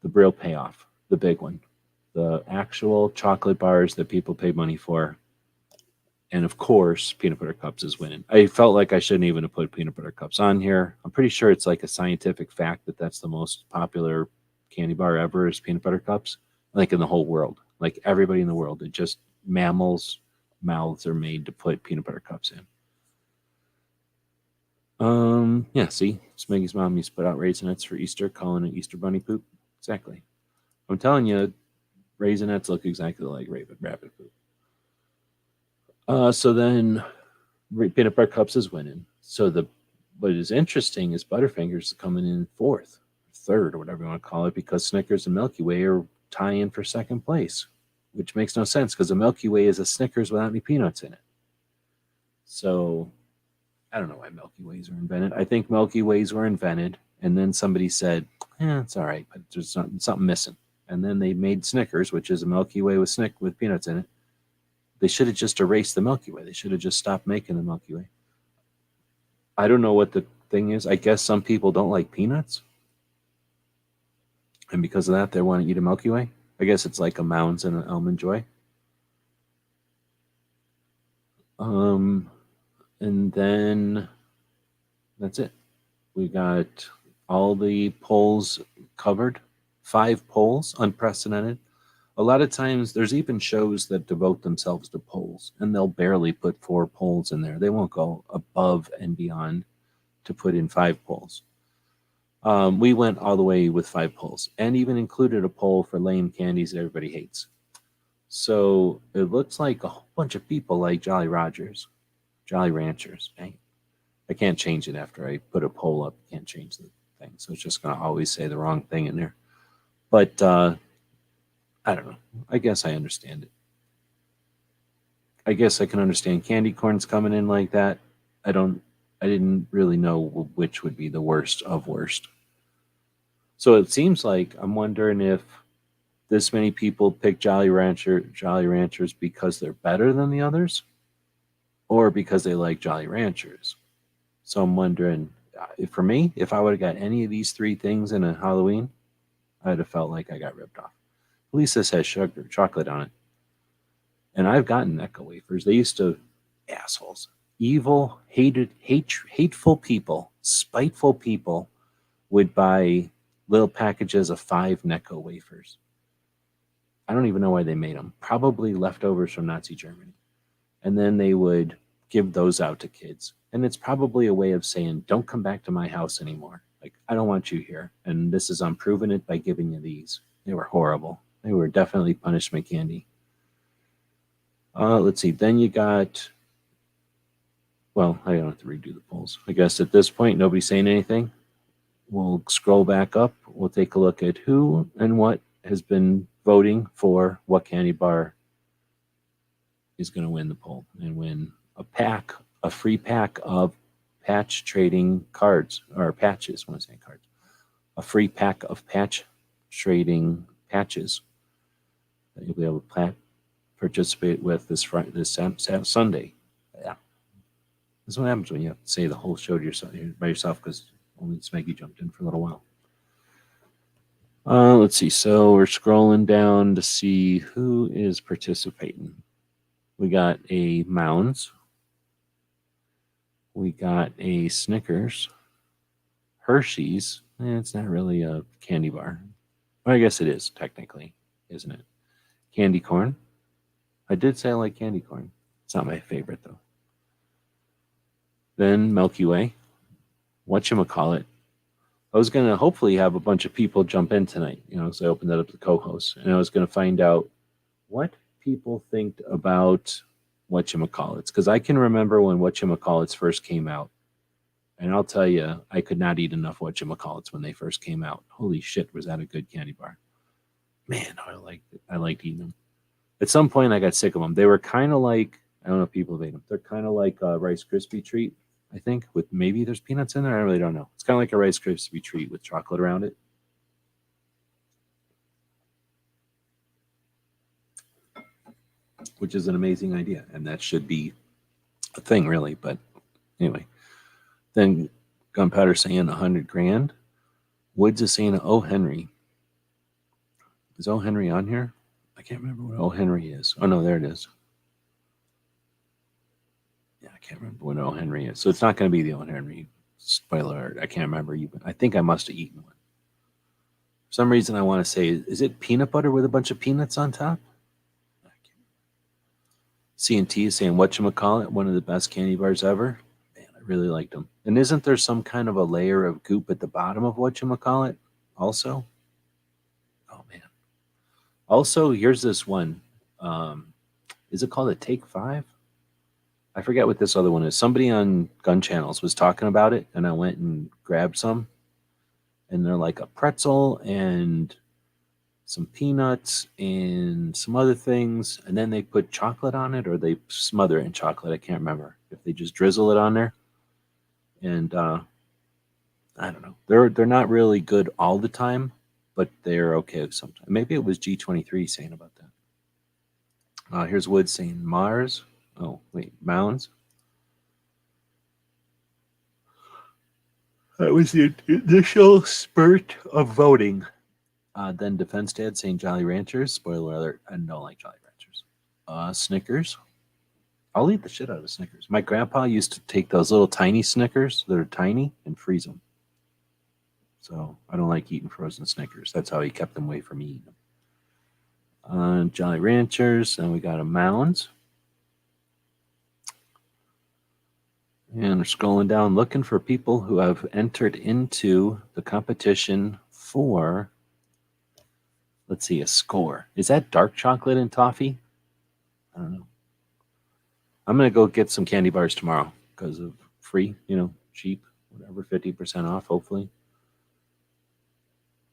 S3: real payoff, the big one, the actual chocolate bars that people pay money for. And of course, peanut butter cups is winning. I felt like I shouldn't even have put peanut butter cups on here. I'm pretty sure it's like a scientific fact that that's the most popular candy bar ever is peanut butter cups, like in the whole world. Like everybody in the world, it just mammals' mouths are made to put peanut butter cups in. Yeah, see, Smeggy's mom used to put out Raisinets for Easter, calling it Easter bunny poop. Exactly. I'm telling you, Raisinets look exactly like rabbit poop. So then peanut butter cups is winning. So what is interesting is Butterfingers coming in fourth, third, or whatever you want to call it, because Snickers and Milky Way are tying for second place, which makes no sense because the Milky Way is a Snickers without any peanuts in it. So I don't know why Milky Ways were invented. I think Milky Ways were invented, and then somebody said, it's all right, but there's something missing. And then they made Snickers, which is a Milky Way with peanuts in it. They should have just erased the Milky Way. They should have just stopped making the Milky Way. I don't know what the thing is. I guess some people don't like peanuts. And because of that, they want to eat a Milky Way. I guess it's like a Mounds and an Almond Joy. And then that's it. We got all the polls covered. 5 polls, unprecedented. A lot of times there's even shows that devote themselves to polls, and they'll barely put 4 polls in there. They won't go above and beyond to put in 5 polls. We went all the way with 5 polls and even included a poll for lame candies that everybody hates. So it looks like a whole bunch of people like Jolly Ranchers. Right? I can't change it after I put a poll up. I can't change the thing. So it's just going to always say the wrong thing in there. But I don't know. I guess I understand it. I guess I can understand candy corns coming in like that. I didn't really know which would be the worst of worst. So it seems like I'm wondering if this many people pick Jolly Ranchers because they're better than the others, or because they like Jolly Ranchers. So I'm wondering, for me, if I would have got any of these 3 things in a Halloween, I'd have felt like I got ripped off. At least this has chocolate on it. And I've gotten Necco wafers. They used to, assholes, evil, hateful people, spiteful people would buy little packages of 5 Necco wafers. I don't even know why they made them. Probably leftovers from Nazi Germany. And then they would give those out to kids. And it's probably a way of saying, don't come back to my house anymore. Like, I don't want you here. And I'm proving it by giving you these. They were horrible. They were definitely punishment candy. Let's see. Then you got, well, I don't have to redo the polls. I guess at this point, nobody's saying anything. We'll scroll back up. We'll take a look at who and what has been voting for what candy bar is going to win the poll and win a free pack of patch trading cards, or patches, when I say cards. A free pack of patch trading patches that you'll be able to participate with this Sunday. Yeah. This is what happens when you have to say the whole show by yourself because only Smeggy jumped in for a little while. Let's see. So we're scrolling down to see who is participating. We got a Mounds. We got a Snickers. Hershey's. It's not really a candy bar. Well, I guess it is, technically, isn't it? Candy corn. I did say I like candy corn. It's not my favorite, though. Then Milky Way. Whatchamacallit. I was going to hopefully have a bunch of people jump in tonight, so I opened that up to co-hosts, and I was going to find out what people think about whatchamacallits, because I can remember when whatchamacallits first came out, and I'll tell you, I could not eat enough whatchamacallits when they first came out. Holy shit, was that a good candy bar? Man, I liked eating them. At some point, I got sick of them. They were kind of like, I don't know if people have ate them. They're kind of like a Rice Krispie treat, I think, with maybe there's peanuts in there. I really don't know. It's kind of like a Rice Krispie treat with chocolate around it. Which is an amazing idea, and that should be a thing, really. But anyway, then Gunpowder saying 100 grand. Woods is saying, "Oh Henry." Is O Henry on here? I can't remember what O Henry is. Oh no, there it is. Yeah, I can't remember what O Henry is. So it's not going to be the O Henry. Spoiler alert. I can't remember even. I think I must have eaten one. For some reason, I want to say, is it peanut butter with a bunch of peanuts on top? C&T is saying, whatchamacallit, one of the best candy bars ever. Man, I really liked them. And isn't there some kind of a layer of goop at the bottom of whatchamacallit also? Oh, man. Also, here's this one. Is it called a Take 5? I forget what this other one is. Somebody on Gun Channels was talking about it, and I went and grabbed some. And they're like a pretzel and some peanuts and some other things, and then they put chocolate on it, or they smother it in chocolate. I can't remember if they just drizzle it on there. And I don't know. They're not really good all the time, but they're okay sometimes. Maybe it was G23 saying about that. Here's Wood saying Mars. Oh wait, Mounds. That was the initial spurt of voting. Then Defense Dad saying Jolly Ranchers. Spoiler alert, I don't like Jolly Ranchers. Snickers. I'll eat the shit out of Snickers. My grandpa used to take those little tiny Snickers that are tiny and freeze them. So I don't like eating frozen Snickers. That's how he kept them away from me eating them. Jolly Ranchers. Then we got a Mounds. And we're scrolling down looking for people who have entered into the competition for, let's see, a score. Is that dark chocolate and toffee? I don't know. I'm going to go get some candy bars tomorrow because of free, cheap, whatever, 50% off, hopefully.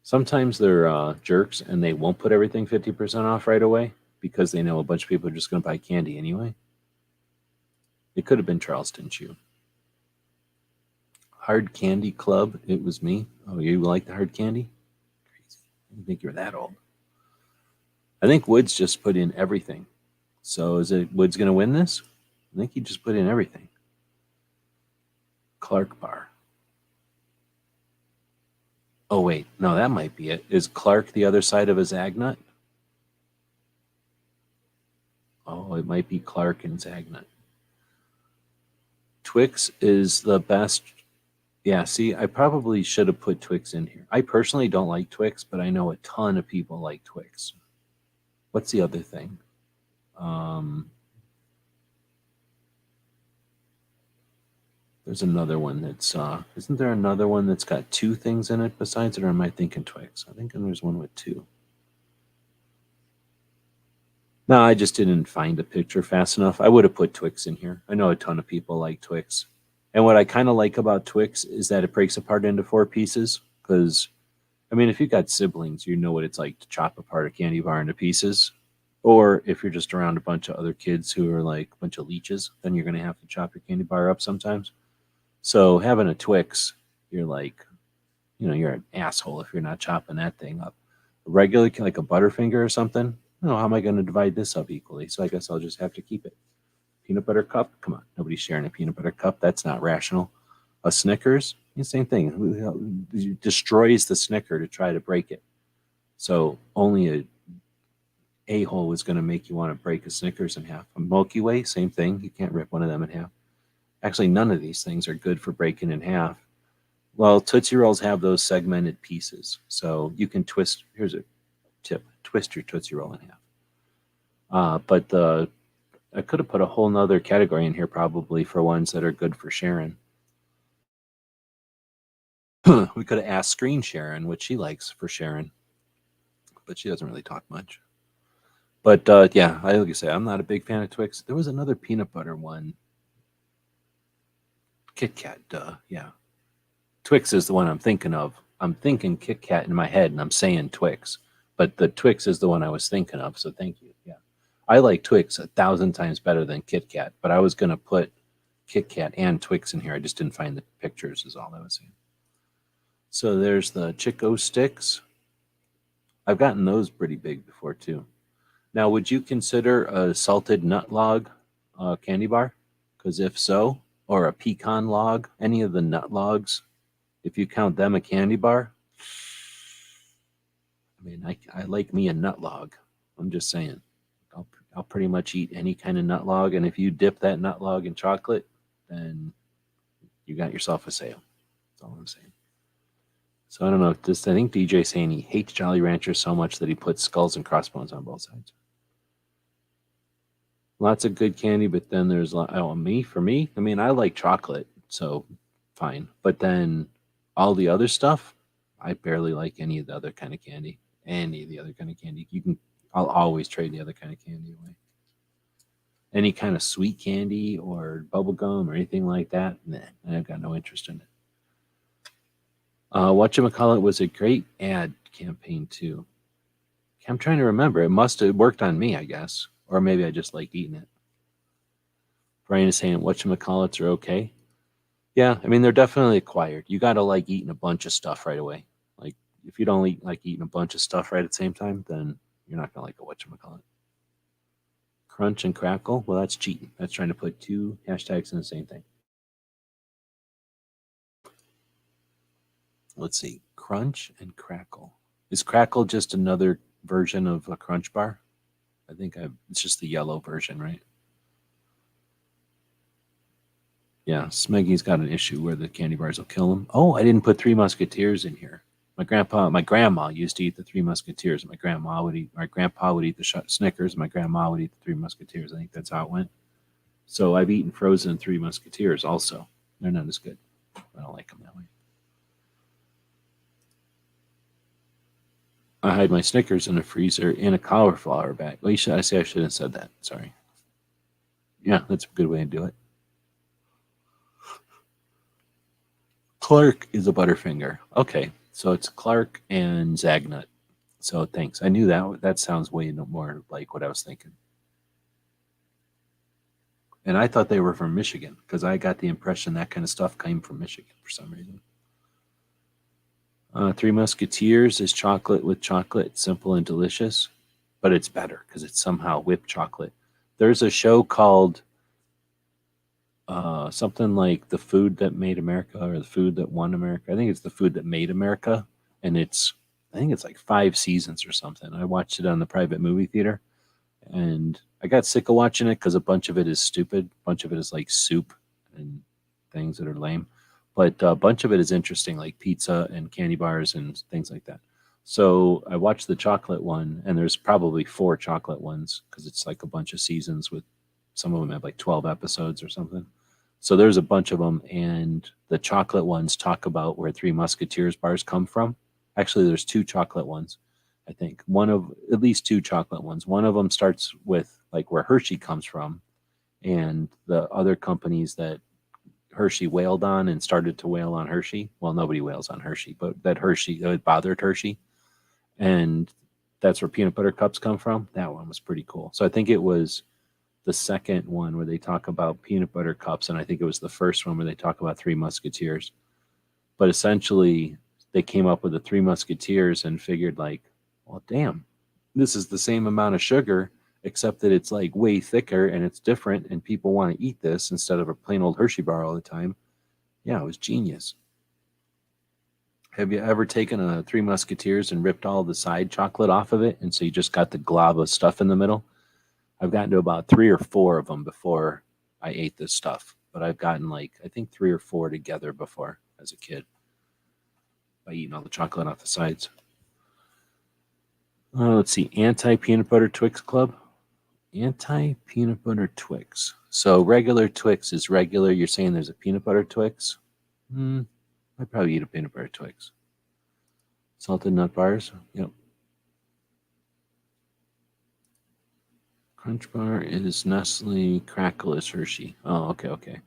S3: Sometimes they're jerks and they won't put everything 50% off right away because they know a bunch of people are just going to buy candy anyway. It could have been Charleston Chew. Hard Candy Club, it was me. Oh, you like the hard candy? Crazy. I didn't think you were that old. I think Woods just put in everything. So is it Woods going to win this? I think he just put in everything. Clark Bar. Oh, wait. No, that might be it. Is Clark the other side of a Zagnut? Oh, it might be Clark and Zagnut. Twix is the best. Yeah, see, I probably should have put Twix in here. I personally don't like Twix, but I know a ton of people like Twix. What's the other thing? There's another one that's, isn't there another one that's got two things in it besides it, or am I thinking Twix? I think there's one with two. No, I just didn't find a picture fast enough. I would have put Twix in here. I know a ton of people like Twix. And what I kind of like about Twix is that it breaks apart into 4 pieces. Because, I mean, if you've got siblings, you know what it's like to chop apart a candy bar into pieces. Or if you're just around a bunch of other kids who are like a bunch of leeches, then you're going to have to chop your candy bar up sometimes. So having a Twix, you're like, you're an asshole if you're not chopping that thing up. Regular, like a Butterfinger or something, how am I going to divide this up equally? So I guess I'll just have to keep it. Peanut butter cup? Come on, nobody's sharing a peanut butter cup. That's not rational. A Snickers? Same thing. It destroys the Snicker to try to break it. So only a a-hole is going to make you want to break a Snickers in half. A Milky Way? Same thing. You can't rip one of them in half. Actually, none of these things are good for breaking in half. Well, Tootsie Rolls have those segmented pieces. So you can twist. Here's a tip. Twist your Tootsie Roll in half. But I could have put a whole nother category in here probably for ones that are good for sharing. We could have asked Screen Sharon what she likes for Sharon, but she doesn't really talk much. But yeah, like I say, I'm not a big fan of Twix. There was another peanut butter one. Kit Kat, duh. Yeah. Twix is the one I'm thinking of. I'm thinking Kit Kat in my head, and I'm saying Twix. But the Twix is the one I was thinking of, so thank you. Yeah. I like Twix 1,000 times better than Kit Kat, but I was going to put Kit Kat and Twix in here. I just didn't find the pictures, is all I was saying. So there's the Chico sticks. I've gotten those pretty big before, too. Now, would you consider a salted nut log candy bar? Because if so, or a pecan log, any of the nut logs, if you count them a candy bar, I mean, I like me a nut log. I'm just saying. I'll pretty much eat any kind of nut log, and if you dip that nut log in chocolate, then you got yourself a sale. That's all I'm saying. So I don't know. I think DJ's saying he hates Jolly Ranchers so much that he puts skulls and crossbones on both sides. Lots of good candy, but then there's for me, I mean, I like chocolate, so fine. But then all the other stuff, I barely like any of the other kind of candy. Any of the other kind of candy. I'll always trade the other kind of candy away. Any kind of sweet candy or bubble gum or anything like that, nah, I've got no interest in it. Whatchamacallit was a great ad campaign too. I'm trying to remember. It must have worked on me, I guess. Or maybe I just liked eating it. Brian is saying whatchamacallits are okay. Yeah, I mean, they're definitely acquired. You got to like eating a bunch of stuff right away. Like, if you don't like eating a bunch of stuff right at the same time, then you're not going to like a whatchamacallit. Crunch and crackle? Well, that's cheating. That's trying to put two hashtags in the same thing. Let's see. Crunch and crackle. Is crackle just another version of a crunch bar? I think it's just the yellow version, right? Yeah, Smeggy's got an issue where the candy bars will kill him. Oh, I didn't put Three Musketeers in here. My grandma used to eat the Three Musketeers. My grandpa would eat the Snickers. My grandma would eat the Three Musketeers. I think that's how it went. So I've eaten frozen Three Musketeers also. They're not as good. I don't like them that way. I hide my Snickers in a freezer in a cauliflower bag. Well, I shouldn't have said that. Sorry. Yeah, that's a good way to do it. Clark is a Butterfinger. Okay, so it's Clark and Zagnut. So thanks. I knew that. That sounds way more like what I was thinking. And I thought they were from Michigan because I got the impression that kind of stuff came from Michigan for some reason. Three Musketeers is chocolate with chocolate, simple and delicious, but it's better because it's somehow whipped chocolate. There's a show called something like The Food That Made America or The Food That Won America. I think it's The Food That Made America, and I think it's like 5 seasons or something. I watched it on the private movie theater, and I got sick of watching it because a bunch of it is stupid. A bunch of it is like soup and things that are lame. But a bunch of it is interesting, like pizza and candy bars and things like that. So I watched the chocolate one, and there's probably 4 chocolate ones because it's like a bunch of seasons with some of them have like 12 episodes or something. So there's a bunch of them, and the chocolate ones talk about where Three Musketeers bars come from. Actually, there's 2 chocolate ones, I think. At least 2 chocolate ones. One of them starts with like where Hershey comes from, and the other companies that Hershey wailed on and started to wail on Hershey. Well, nobody wails on Hershey, but it bothered Hershey. And that's where peanut butter cups come from. That one was pretty cool. So I think it was the second one where they talk about peanut butter cups, and I think it was the first one where they talk about Three Musketeers. But essentially, they came up with the Three Musketeers and figured like, well, damn, this is the same amount of sugar, except that it's like way thicker and it's different, and people want to eat this instead of a plain old Hershey bar all the time. Yeah, it was genius. Have you ever taken a Three Musketeers and ripped all the side chocolate off of it, and so you just got the glob of stuff in the middle? I've gotten to about 3 or 4 of them before I ate this stuff, but I've gotten I think 3 or 4 together before as a kid by eating all the chocolate off the sides. Let's see, anti-peanut butter Twix Club. Anti-peanut butter Twix. So regular Twix is regular. You're saying there's a peanut butter Twix? I'd probably eat a peanut butter Twix. Salted nut bars. Yep. Crunch bar is Nestle. Crackle is Hershey. Oh, okay.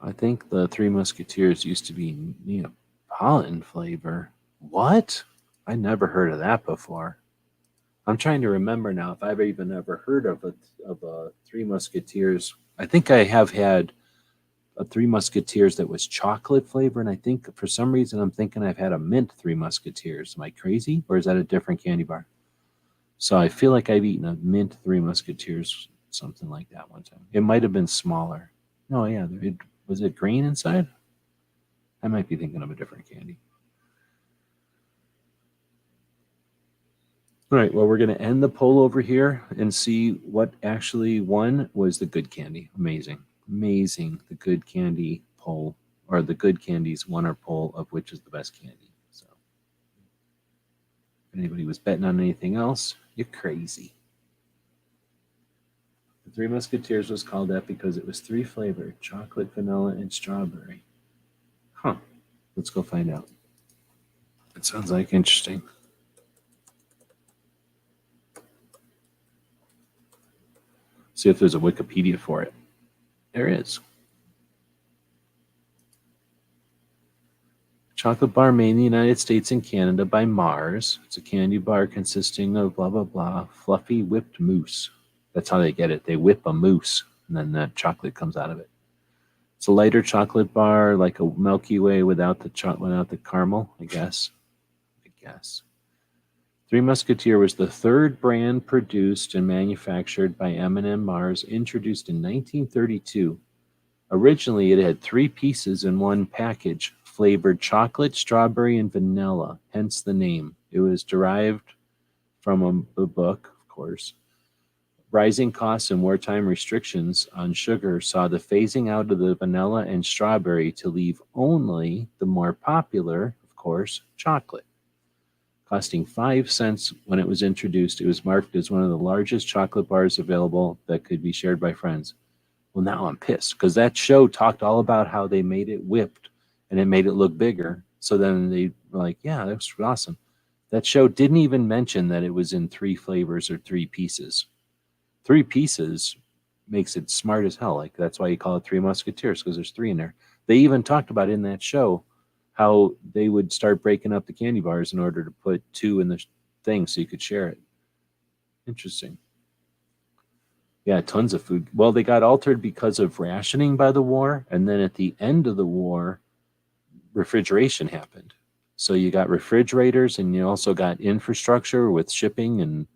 S3: I think the Three Musketeers used to be Neapolitan flavor. What? I never heard of that before. I'm trying to remember now if I've even ever heard of a Three Musketeers. I think I have had a Three Musketeers that was chocolate flavor, and I think for some reason I'm thinking I've had a mint Three Musketeers. Am I crazy, or is that a different candy bar? So I feel like I've eaten a mint Three Musketeers, something like that one time. It might have been smaller. No, yeah, was it green inside? I might be thinking of a different candy. All right, well, we're going to end the poll over here and see what actually won was the good candy. Amazing. The good candy poll, or the good candies won our poll of which is the best candy. So if anybody was betting on anything else, you're crazy. The Three Musketeers was called that because it was 3 flavored, chocolate, vanilla, and strawberry. Huh. Let's go find out. It sounds like interesting. See if there's a Wikipedia for it. There is. Chocolate bar made in the United States and Canada by Mars. It's a candy bar consisting of blah, blah, blah, fluffy whipped mousse. That's how they get it. They whip a mousse, and then that chocolate comes out of it. It's a lighter chocolate bar, like a Milky Way without the caramel, I guess. Three Musketeer was the 3rd brand produced and manufactured by M&M Mars, introduced in 1932. Originally, it had 3 pieces in one package, flavored chocolate, strawberry, and vanilla, hence the name. It was derived from a book, of course. Rising costs and wartime restrictions on sugar saw the phasing out of the vanilla and strawberry to leave only the more popular, of course, chocolate. Costing 5 cents when it was introduced, it was marked as one of the largest chocolate bars available that could be shared by friends. Well, now I'm pissed because that show talked all about how they made it whipped and it made it look bigger. So then they were like, yeah, that's awesome. That show didn't even mention that it was in 3 flavors or 3 pieces. 3 pieces makes it smart as hell. Like that's why you call it Three Musketeers, because there's 3 in there. They even talked about in that show how they would start breaking up the candy bars in order to put 2 in the thing so you could share it. Interesting. Yeah, tons of food. Well, they got altered because of rationing by the war, and then at the end of the war, refrigeration happened. So you got refrigerators, and you also got infrastructure with shipping and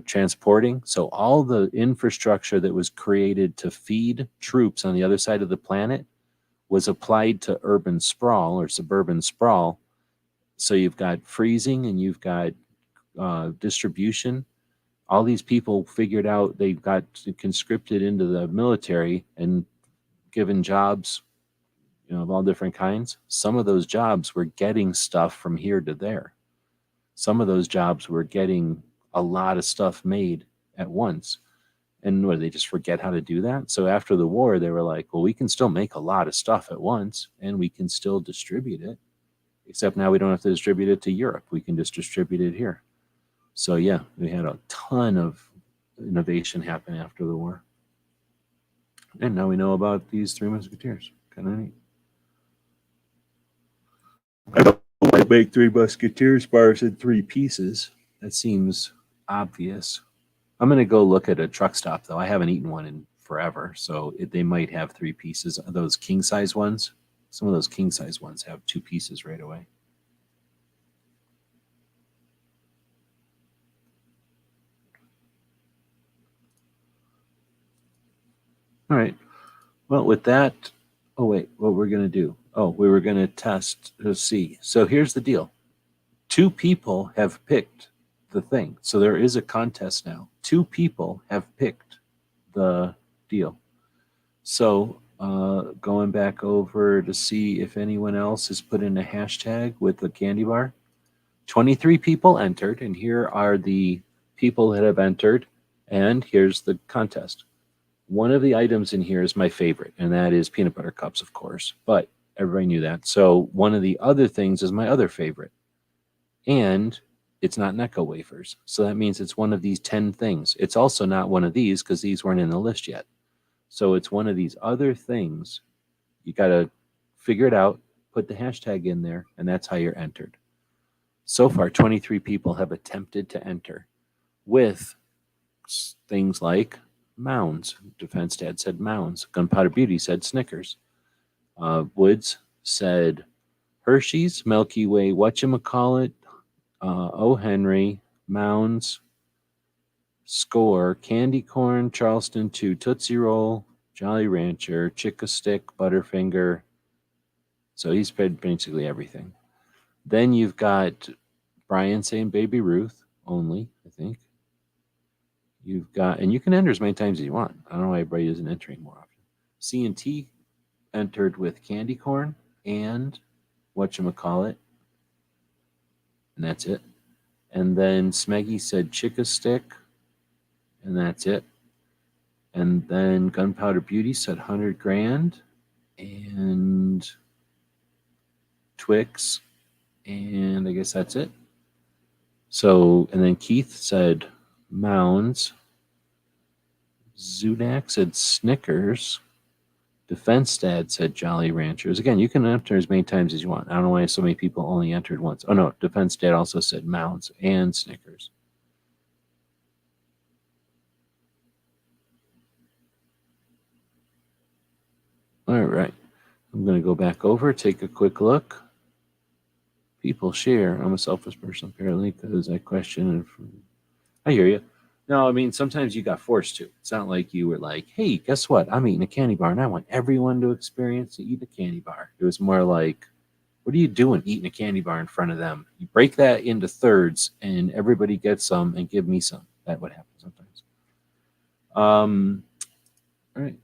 S3: transporting. So all the infrastructure that was created to feed troops on the other side of the planet was applied to urban sprawl or suburban sprawl. So you've got freezing and you've got distribution. All these people figured out they got conscripted into the military and given jobs, of all different kinds. Some of those jobs were getting stuff from here to there. Some of those jobs were getting a lot of stuff made at once. And they just forget how to do that? So after the war, they were like, well, we can still make a lot of stuff at once and we can still distribute it. Except now we don't have to distribute it to Europe. We can just distribute it here. So yeah, we had a ton of innovation happen after the war. And now we know about these Three Musketeers. Kind of neat. I don't want to make Three Musketeers bars in 3 pieces. That seems obvious. I'm going to go look at a truck stop, though. I haven't eaten one in forever, so they might have 3 pieces. Those king-size ones, some of those king-size ones have 2 pieces right away. All right. Well, with that, what we're going to do? We were going to test to see. So here's the deal. 2 people have picked the thing. So there is a contest now. 2 people have picked the deal. So going back over to see if anyone else has put in a hashtag with the candy bar. 23 people entered, and here are the people that have entered, and here's the contest. One of the items in here is my favorite, and that is peanut butter cups, of course. But everybody knew that. So one of the other things is my other favorite. And it's not Necco wafers. So that means it's one of these 10 things. It's also not one of these because these weren't in the list yet. So it's one of these other things. You got to figure it out, put the hashtag in there, and that's how you're entered. So far, 23 people have attempted to enter with things like Mounds. Defense Dad said Mounds. Gunpowder Beauty said Snickers. Woods said Hershey's, Milky Way, whatchamacallit, O. Henry, Mounds, Score, Candy Corn, Charleston 2, Tootsie Roll, Jolly Rancher, Chick-a-Stick, Butterfinger. So he's paid basically everything. Then you've got Brian saying Baby Ruth only, I think. You've got, and you can enter as many times as you want. I don't know why everybody isn't entering more often. C&T entered with Candy Corn and whatchamacallit, and that's it. And then Smeggy said Chick-a-Stick, and that's it. And then Gunpowder Beauty said 100 grand, and Twix, and I guess that's it. So, and then Keith said Mounds. Zudak said Snickers. Defense Dad said Jolly Ranchers. Again, you can enter as many times as you want. I don't know why so many people only entered once. Oh no, Defense Dad also said Mounds and Snickers. All right. I'm going to go back over, take a quick look. People share. I'm a selfish person, apparently, because I question it. I hear you. No, I mean, sometimes you got forced to. It's not like you were like, hey, guess what? I'm eating a candy bar, and I want everyone to experience to eat a candy bar. It was more like, what are you doing eating a candy bar in front of them? You break that into thirds, and everybody gets some, and give me some. That would happen sometimes. All right.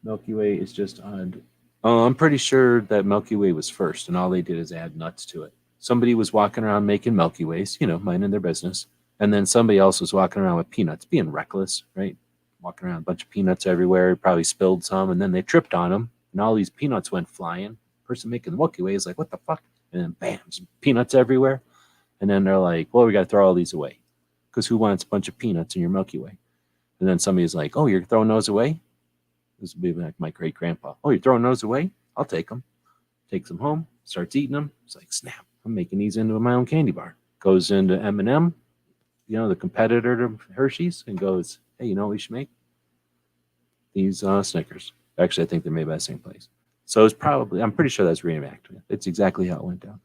S3: Milky Way is just odd. Oh, I'm pretty sure that Milky Way was first, and all they did is add nuts to it. Somebody was walking around making Milky Ways, minding their business. And then somebody else was walking around with peanuts, being reckless, right? Walking around, a bunch of peanuts everywhere, probably spilled some, and then they tripped on them, and all these peanuts went flying. Person making the Milky Way is like, what the fuck? And then bam, peanuts everywhere. And then they're like, well, we got to throw all these away. Because who wants a bunch of peanuts in your Milky Way? And then somebody's like, oh, you're throwing those away? This would be like my great grandpa. Oh, you're throwing those away? I'll take them. Takes them home, starts eating them. It's like, snap, I'm making these into my own candy bar. Goes into M&M, the competitor to Hershey's, and goes, hey, you know what we should make? These Snickers. Actually, I think they're made by the same place. So it's probably, I'm pretty sure that's reenactment. It's exactly how it went down.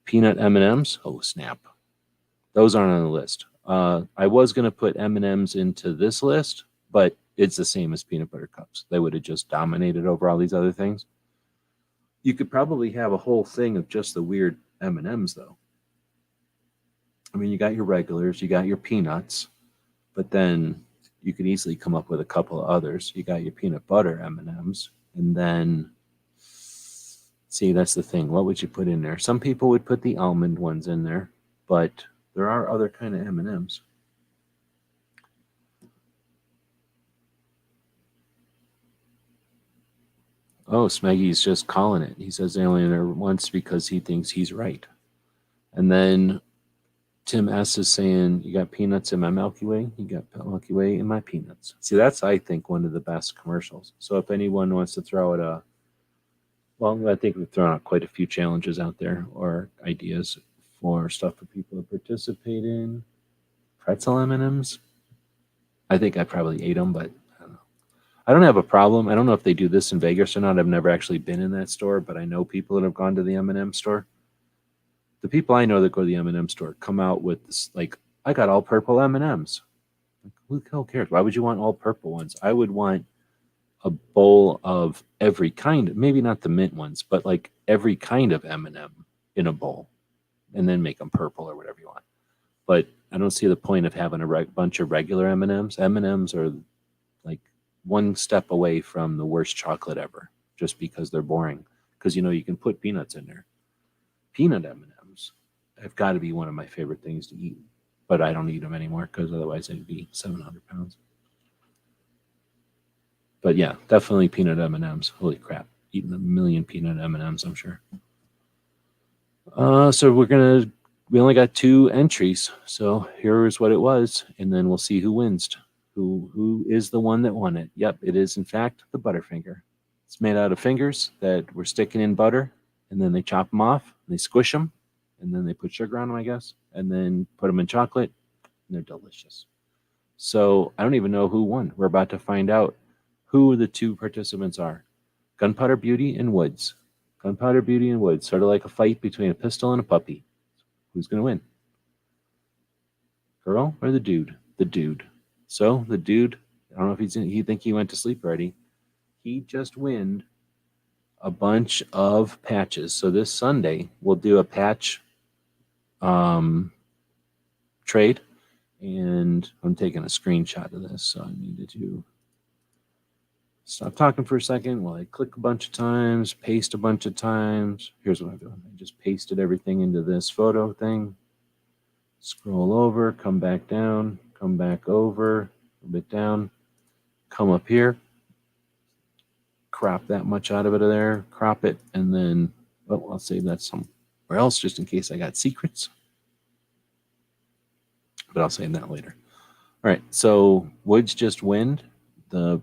S3: Peanut M&Ms. Oh, snap. Those aren't on the list. I was going to put M&Ms into this list, but it's the same as peanut butter cups. They would have just dominated over all these other things. You could probably have a whole thing of just the weird M&Ms, though. I mean, you got your regulars, you got your peanuts, but then you could easily come up with a couple of others. You got your peanut butter M&Ms, and then, see, that's the thing. What would you put in there? Some people would put the almond ones in there, but there are other kind of M&Ms. Oh, Smeggy's just calling it. He says they only enter once because he thinks he's right. And then Tim S. is saying, you got peanuts in my Milky Way, you got Milky Way in my peanuts. See, that's, I think, one of the best commercials. So if anyone wants to throw it I think we've thrown out quite a few challenges out there or ideas for stuff for people to participate in. Pretzel M&Ms. I think I probably ate them, but I don't have a problem. I don't know if they do this in Vegas or not. I've never actually been in that store, but I know people that have gone to the M&M store. The people I know that go to the M&M store come out with this, like, I got all purple M&Ms. Like, who the hell cares? Why would you want all purple ones? I would want a bowl of every kind, maybe not the mint ones, but like every kind of M&M in a bowl, and then make them purple or whatever you want. But I don't see the point of having a bunch of regular M&Ms. M&Ms are like one step away from the worst chocolate ever, just because they're boring. Because you can put peanuts in there. Peanut M&Ms have got to be one of my favorite things to eat. but I don't eat them anymore because otherwise I'd be 700 pounds. But yeah, definitely peanut M&Ms. Holy crap, eating 1,000,000 peanut M&Ms, I'm sure. So we only got 2 entries, so here's what it was, and then we'll see who wins. Who is the one that won it? Yep, it is in fact the Butterfinger. It's made out of fingers that were sticking in butter, and then they chop them off, and they squish them, and then they put sugar on them, I guess, and then put them in chocolate, and they're delicious. So I don't even know who won. We're about to find out who the 2 participants are. Gunpowder Beauty and Woods. Gunpowder Beauty and Woods, sort of like a fight between a pistol and a puppy. Who's going to win? Girl or the dude? The dude. So the dude, I don't know if he think he went to sleep already. He just won a bunch of patches. So this Sunday we'll do a patch trade, and I'm taking a screenshot of this, so I needed to stop talking for a second while I click a bunch of times, paste a bunch of times. Here's what I'm doing. I just pasted everything into this photo thing. Scroll over, come back down, come back over, a bit down, come up here, crop that much out of it there, crop it, and then, well, I'll save that somewhere else just in case I got secrets. But I'll save that later. All right, so Woods just win the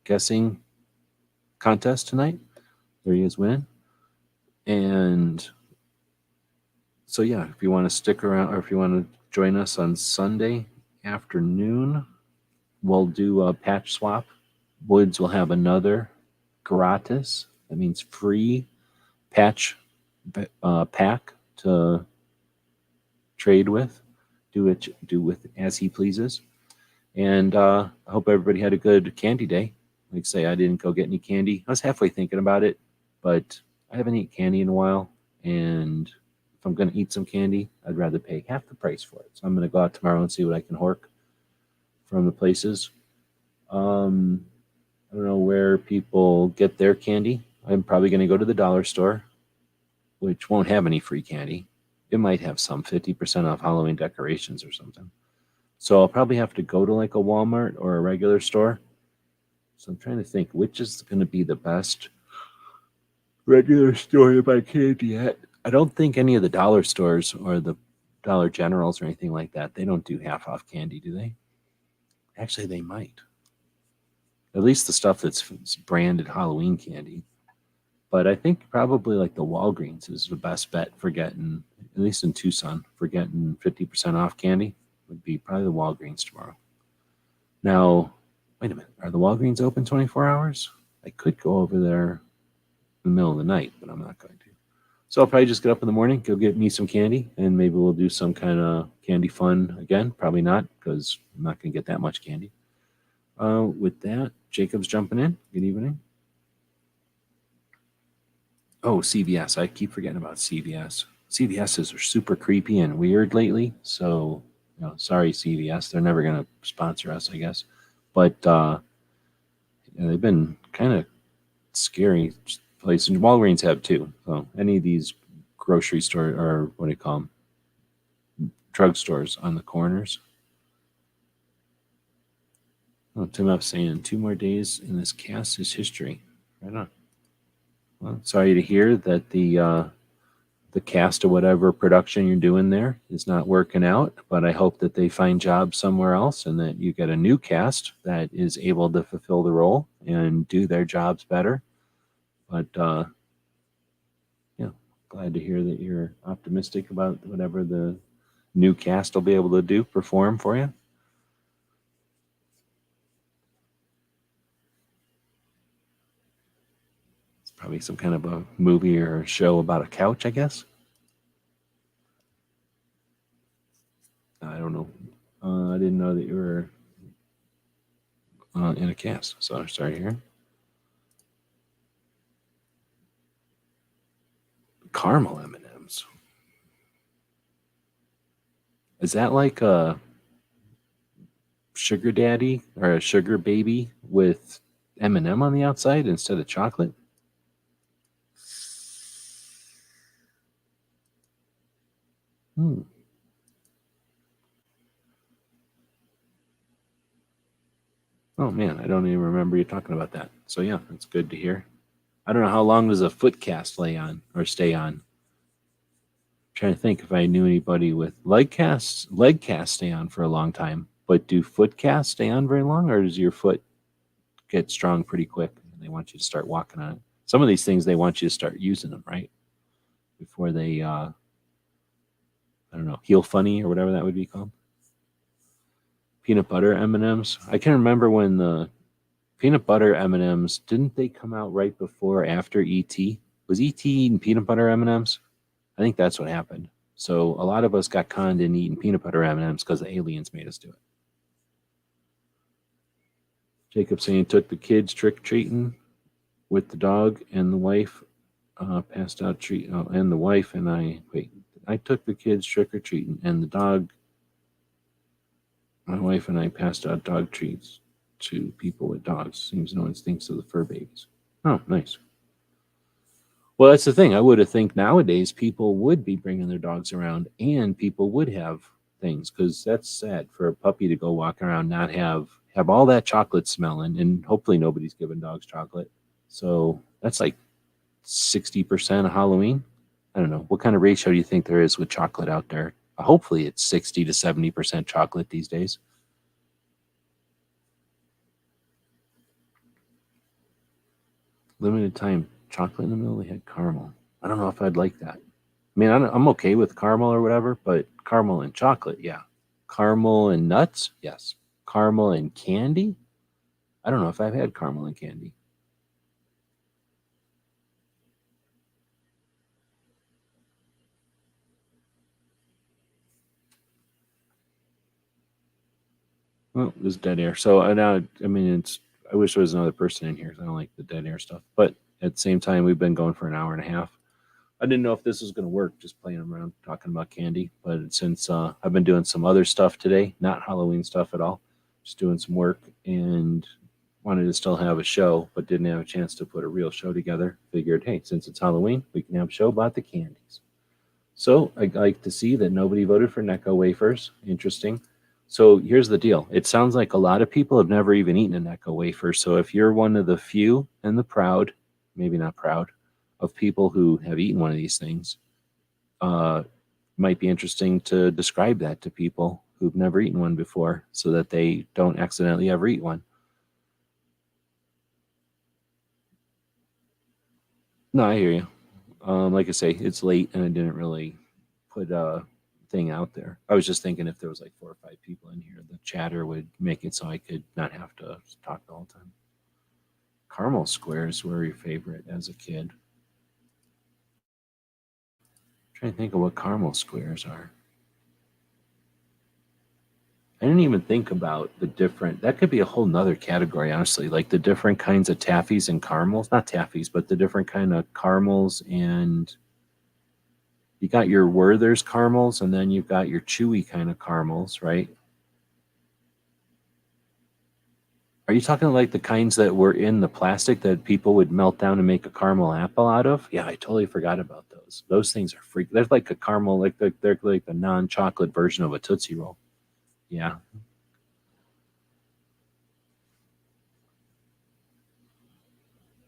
S3: guessing contest tonight. There he is winning. And so, yeah, if you want to stick around or if you want to join us on Sunday afternoon, we'll do a patch swap. Woods will have another gratis, that means free patch pack to trade with, do with as he pleases. And I hope everybody had a good candy day. Like I say, I didn't go get any candy. I was halfway thinking about it, but I haven't eaten candy in a while. And if I'm going to eat some candy, I'd rather pay half the price for it. So I'm going to go out tomorrow and see what I can hork from the places. I don't know where people get their candy. I'm probably going to go to the dollar store, which won't have any free candy. It might have some 50% off Halloween decorations or something. So I'll probably have to go to like a Walmart or a regular store. So I'm trying to think which is going to be the best regular store to buy candy at. I don't think any of the dollar stores or the Dollar Generals or anything like that, they don't do half off candy, do they? Actually, they might. At least the stuff that's branded Halloween candy. But I think probably like the Walgreens is the best bet for getting, at least in Tucson, for getting 50% off candy would be probably the Walgreens tomorrow. Now, wait a minute. Are the Walgreens open 24 hours? I could go over there in the middle of the night, but I'm not going to. So I'll probably just get up in the morning, go get me some candy, and maybe we'll do some kind of candy fun again. Probably not, because I'm not going to get that much candy. With that, Jacob's jumping in. Good evening. Oh, CVS. I keep forgetting about CVS. CVSs are super creepy and weird lately. So, sorry, CVS. They're never going to sponsor us, I guess. But they've been kind of scary places. And Walgreens have too. So any of these grocery store or what do you call them? Drugstores on the corners. Oh, Tim F saying 2 more days in this cast is history. Right on. Well, sorry to hear that the cast of whatever production you're doing there is not working out, but I hope that they find jobs somewhere else and that you get a new cast that is able to fulfill the role and do their jobs better. But glad to hear that you're optimistic about whatever the new cast will be able to perform for you. It's probably some kind of a movie or a show about a couch, I guess. I don't know. I didn't know that you were in a cast, so I'm sorry to hear. Caramel M&Ms. Is that like a sugar daddy or a sugar baby with M&M on the outside instead of chocolate? Oh man, I don't even remember you talking about that. So yeah, that's good to hear. I don't know how long does a foot cast lay on or stay on. I'm trying to think if I knew anybody with leg casts. Leg casts stay on for a long time, but do foot casts stay on very long, or does your foot get strong pretty quick and they want you to start walking on it? Some of these things they want you to start using them right before they, I don't know, heel funny or whatever that would be called. Peanut butter M&Ms. I can remember when the peanut butter M&Ms, didn't they come out right before or after ET? Was ET eating peanut butter M&Ms? I think that's what happened. So a lot of us got conned in eating peanut butter M&Ms because the aliens made us do it. Jacob saying took the kids trick treating with the dog and the wife passed out treat and the wife and I took the kids trick or treating and the dog. My wife and I passed out dog treats to people with dogs. Seems no one thinks of the fur babies. Oh, nice. Well, that's the thing. I would have think nowadays people would be bringing their dogs around and people would have things because that's sad for a puppy to go walk around not have all that chocolate smelling and hopefully nobody's giving dogs chocolate. So that's like 60% of Halloween. I don't know. What kind of ratio do you think there is with chocolate out there? Hopefully it's 60 to 70% chocolate these days. Limited time chocolate in the middle, they had caramel. I don't know if I'd like that. I mean, I'm okay with caramel or whatever, but caramel and chocolate, yeah. Caramel and nuts, yes. Caramel and candy? I don't know if I've had caramel and candy. Well, there's dead air. So now, I mean, I wish there was another person in here because I don't like the dead air stuff. But at the same time, we've been going for an hour and a half. I didn't know if this was going to work, just playing around talking about candy. But since I've been doing some other stuff today, not Halloween stuff at all, just doing some work and wanted to still have a show, but didn't have a chance to put a real show together. Figured, hey, since it's Halloween, we can have a show about the candies. So I'd like to see that nobody voted for Necco wafers. Interesting. So here's the deal. It sounds like a lot of people have never even eaten a Necco wafer. So if you're one of the few and the proud, maybe not proud, of people who have eaten one of these things, might be interesting to describe that to people who've never eaten one before so that they don't accidentally ever eat one. No, I hear you. Like I say, it's late and I didn't really put a thing out there. I was just thinking if there was like 4 or 5 people in here, the chatter would make it so I could not have to talk the whole time. Caramel squares were your favorite as a kid. I'm trying to think of what caramel squares are. I didn't even think about the different, that could be a whole nother category, honestly, like the different kinds of taffies and caramels, not taffies, but the different kind of caramels. And you got your Werther's caramels and then you've got your chewy kind of caramels, right? Are you talking like the kinds that were in the plastic that people would melt down and make a caramel apple out of? Yeah, I totally forgot about those. Those things are freak. They're like a caramel, like they're like the non-chocolate version of a Tootsie Roll. Yeah.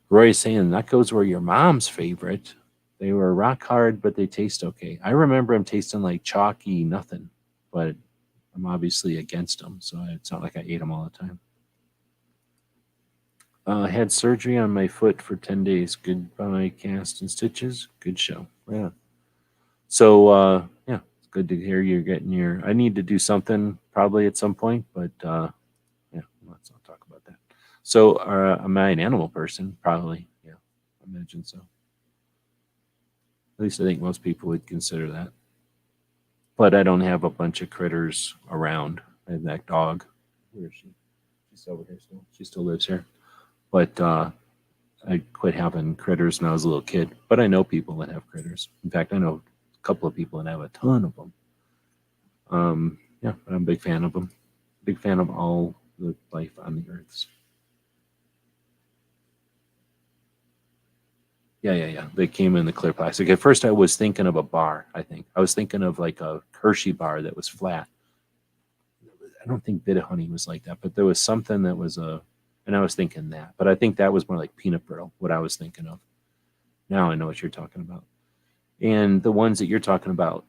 S3: Roy's saying Nuckos were your mom's favorite. They were rock hard, but they taste okay. I remember them tasting like chalky nothing, but I'm obviously against them, so it's not like I ate them all the time. I had surgery on my foot for 10 days. Goodbye, cast and stitches. Good show. Yeah. So, yeah, it's good to hear you're getting your. I need to do something probably at some point, but yeah, let's not talk about that. So, am I an animal person? Probably. Yeah, I imagine so. At least I think most people would consider that. But I don't have a bunch of critters around. I have that dog. Where is she? She's over here still. She still lives here. But I quit having critters when I was a little kid. But I know people that have critters. In fact, I know a couple of people that have a ton of them. Yeah, but I'm a big fan of them. Big fan of all the life on the earths. Yeah. They came in the clear plastic. At first, I was thinking of a bar. I think I was thinking of like a Hershey bar that was flat. don't think Bit-A-Honey was like that, but there was something that was and I was thinking that, but I think that was more like peanut brittle, what I was thinking of. Now I know what you're talking about. And the ones that you're talking about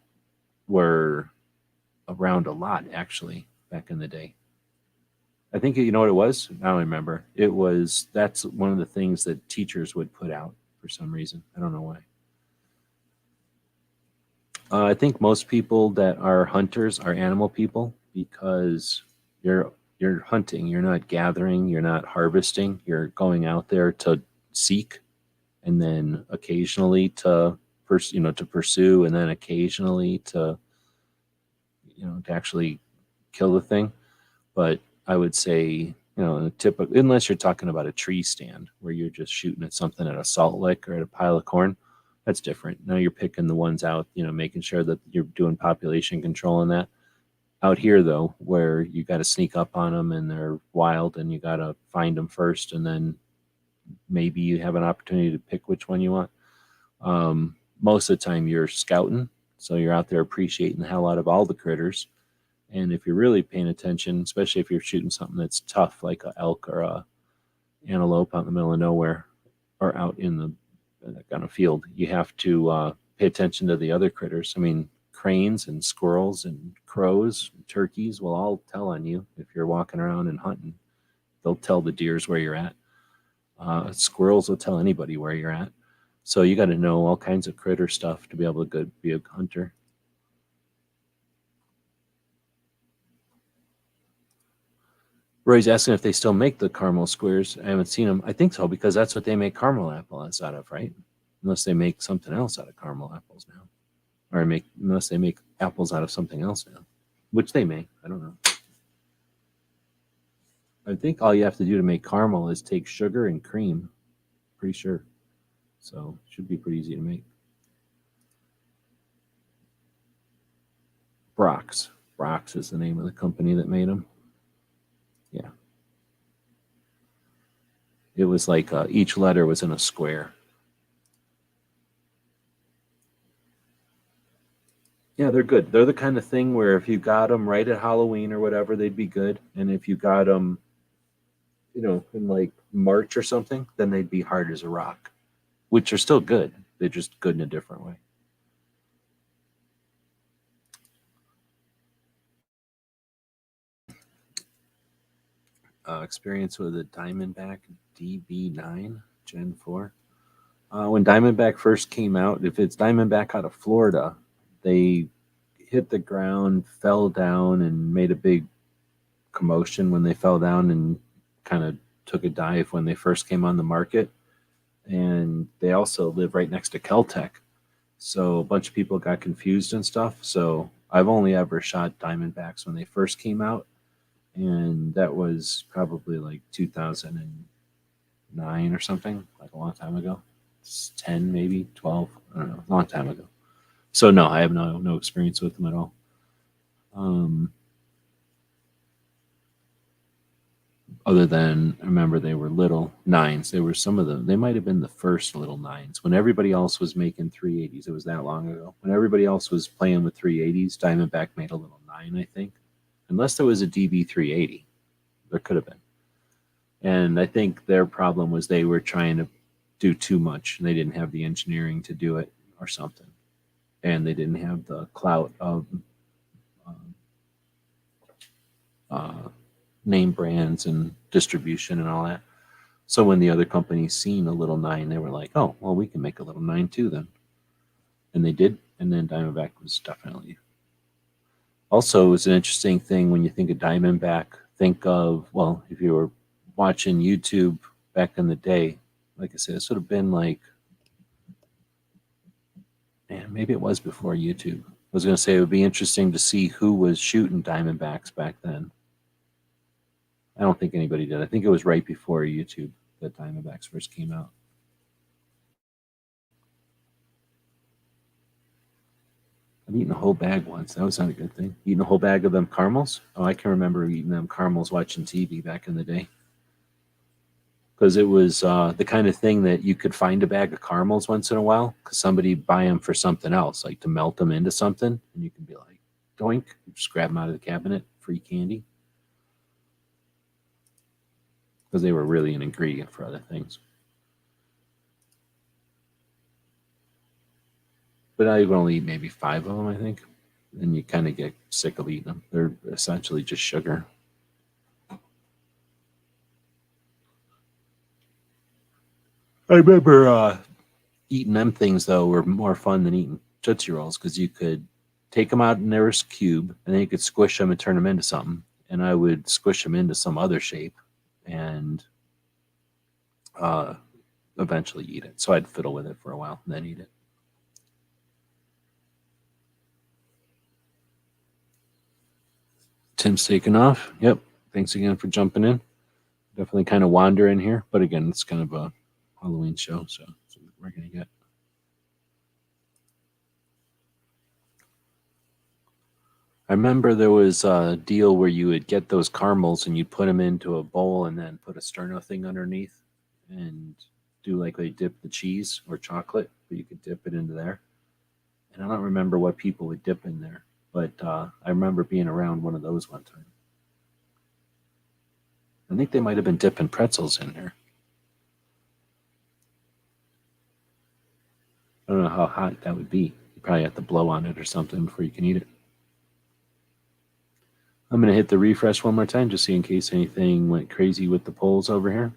S3: were around a lot, actually, back in the day. I think, you know what it was? I don't remember. That's one of the things that teachers would put out for some reason. I don't know why. I think most people that are hunters are animal people because you're hunting. You're not gathering. You're not harvesting. You're going out there to seek, and then occasionally to pursue, and then occasionally to to actually kill the thing. But I would say, unless you're talking about a tree stand where you're just shooting at something at a salt lick or at a pile of corn, that's different. Now you're picking the ones out, making sure that you're doing population control and that. Out here, though, where you got to sneak up on them and they're wild and you got to find them first, and then maybe you have an opportunity to pick which one you want. Most of the time you're scouting, so you're out there appreciating the hell out of all the critters. And if you're really paying attention, especially if you're shooting something that's tough, like an elk or a antelope out in the middle of nowhere or out in on a field, you have to pay attention to the other critters. I mean, cranes and squirrels and crows and turkeys will all tell on you if you're walking around and hunting. They'll tell the deers where you're at. Squirrels will tell anybody where you're at. So you got to know all kinds of critter stuff to be able to be a hunter. Roy's asking if they still make the caramel squares. I haven't seen them. I think so, because that's what they make caramel apples out of, right? Unless they make something else out of caramel apples now. Or unless they make apples out of something else now. Which they may. I don't know. I think all you have to do to make caramel is take sugar and cream. Pretty sure. So it should be pretty easy to make. Brock's. Brock's is the name of the company that made them. Yeah. It was like each letter was in a square. Yeah, they're good. They're the kind of thing where if you got them right at Halloween or whatever, they'd be good. And if you got them, in like March or something, then they'd be hard as a rock, which are still good. They're just good in a different way. Experience with a Diamondback DB9 Gen 4. When Diamondback first came out, if it's Diamondback out of Florida, they hit the ground, fell down, and made a big commotion when they fell down and kind of took a dive when they first came on the market. And they also live right next to Keltec. So a bunch of people got confused and stuff. So I've only ever shot Diamondbacks when they first came out. And that was probably like 2009 or something, like a long time ago. It's 10, maybe 12, I don't know, a long time ago. So no, I have no experience with them at all. Other than, I remember they were little nines. They were some of them. They might have been the first little nines when everybody else was making 380s. It was that long ago. When everybody else was playing with 380s, Diamondback made a little 9, I think. Unless there was a DB 380. There could have been. And I think their problem was they were trying to do too much and they didn't have the engineering to do it or something. And they didn't have the clout of name brands and distribution and all that. So when the other companies seen a little 9, they were like, oh, well, we can make a little 9 too then. And they did. And then Diamondback was definitely. Also, it was an interesting thing when you think of Diamondback, think of, well, if you were watching YouTube back in the day, like I said, this would have been like, man, maybe it was before YouTube. I was going to say it would be interesting to see who was shooting Diamondbacks back then. I don't think anybody did. I think it was right before YouTube that Diamondbacks first came out. I've eaten a whole bag once. That was not a good thing. Eating a whole bag of them caramels? Oh, I can remember eating them caramels watching TV back in the day. Because it was the kind of thing that you could find a bag of caramels once in a while because somebody buy them for something else, like to melt them into something. And you can be like, doink, just grab them out of the cabinet, free candy. because they were really an ingredient for other things. But I would only eat maybe 5 of them, I think. And you kind of get sick of eating them. They're essentially just sugar. I remember eating them things, though, were more fun than eating Tootsie Rolls because you could take them out in their cube and then you could squish them and turn them into something. And I would squish them into some other shape and eventually eat it. So I'd fiddle with it for a while and then eat it. Tim's taking off. Yep. Thanks again for jumping in. Definitely kind of wander in here. But again, it's kind of a Halloween show, so that's what we're going to get. I remember there was a deal where you would get those caramels and you'd put them into a bowl and then put a sterno thing underneath and do like they dip the cheese or chocolate, but you could dip it into there. And I don't remember what people would dip in there, but I remember being around one of those one time. I think they might have been dipping pretzels in there. I don't know how hot that would be. You probably have to blow on it or something before you can eat it. I'm going to hit the refresh one more time just see in case anything went crazy with the polls over here.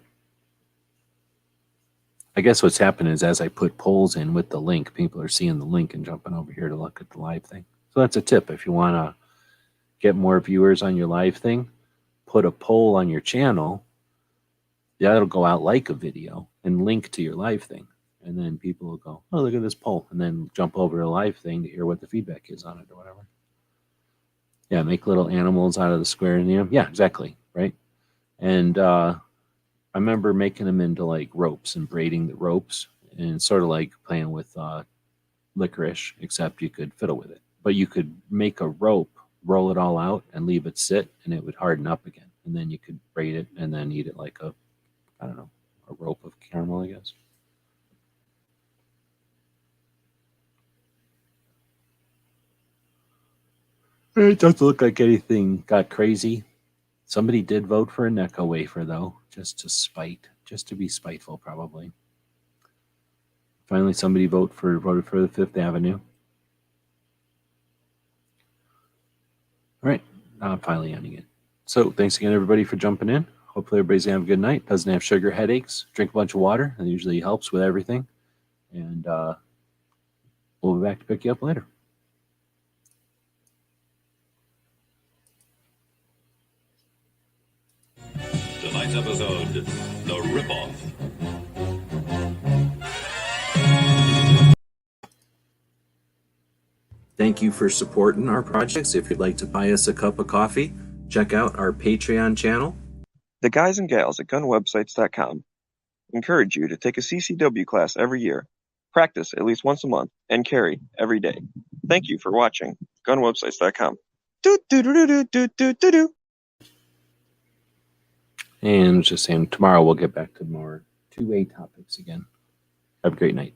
S3: I guess what's happened is as I put polls in with the link, people are seeing the link and jumping over here to look at the live thing. So that's a tip. If you want to get more viewers on your live thing, put a poll on your channel. That'll go out like a video and link to your live thing. And then people will go, oh, look at this poll. And then jump over to the live thing to hear what the feedback is on it or whatever. Yeah, make little animals out of the square. And yeah, exactly. Right. And I remember making them into like ropes and braiding the ropes and sort of like playing with licorice, except you could fiddle with it. But you could make a rope, roll it all out and leave it sit and it would harden up again. And then you could braid it and then eat it like a, I don't know, a rope of caramel, I guess. It doesn't look like anything got crazy. Somebody did vote for a Necco wafer, though, just to be spiteful, probably. Finally, somebody voted for the Fifth Avenue. All right, I'm finally ending it. So thanks again, everybody, for jumping in. Hopefully everybody's going to have a good night. Doesn't have sugar headaches. Drink a bunch of water. That usually helps with everything. And we'll be back to pick you up later.
S2: Tonight's episode, The Ripoff.
S3: Thank you for supporting our projects. If you'd like to buy us a cup of coffee, check out our Patreon channel.
S4: The guys and gals at gunwebsites.com encourage you to take a CCW class every year, practice at least once a month, and carry every day. Thank you for watching gunwebsites.com.
S3: And just saying, tomorrow we'll get back to more 2A topics again. Have a great night.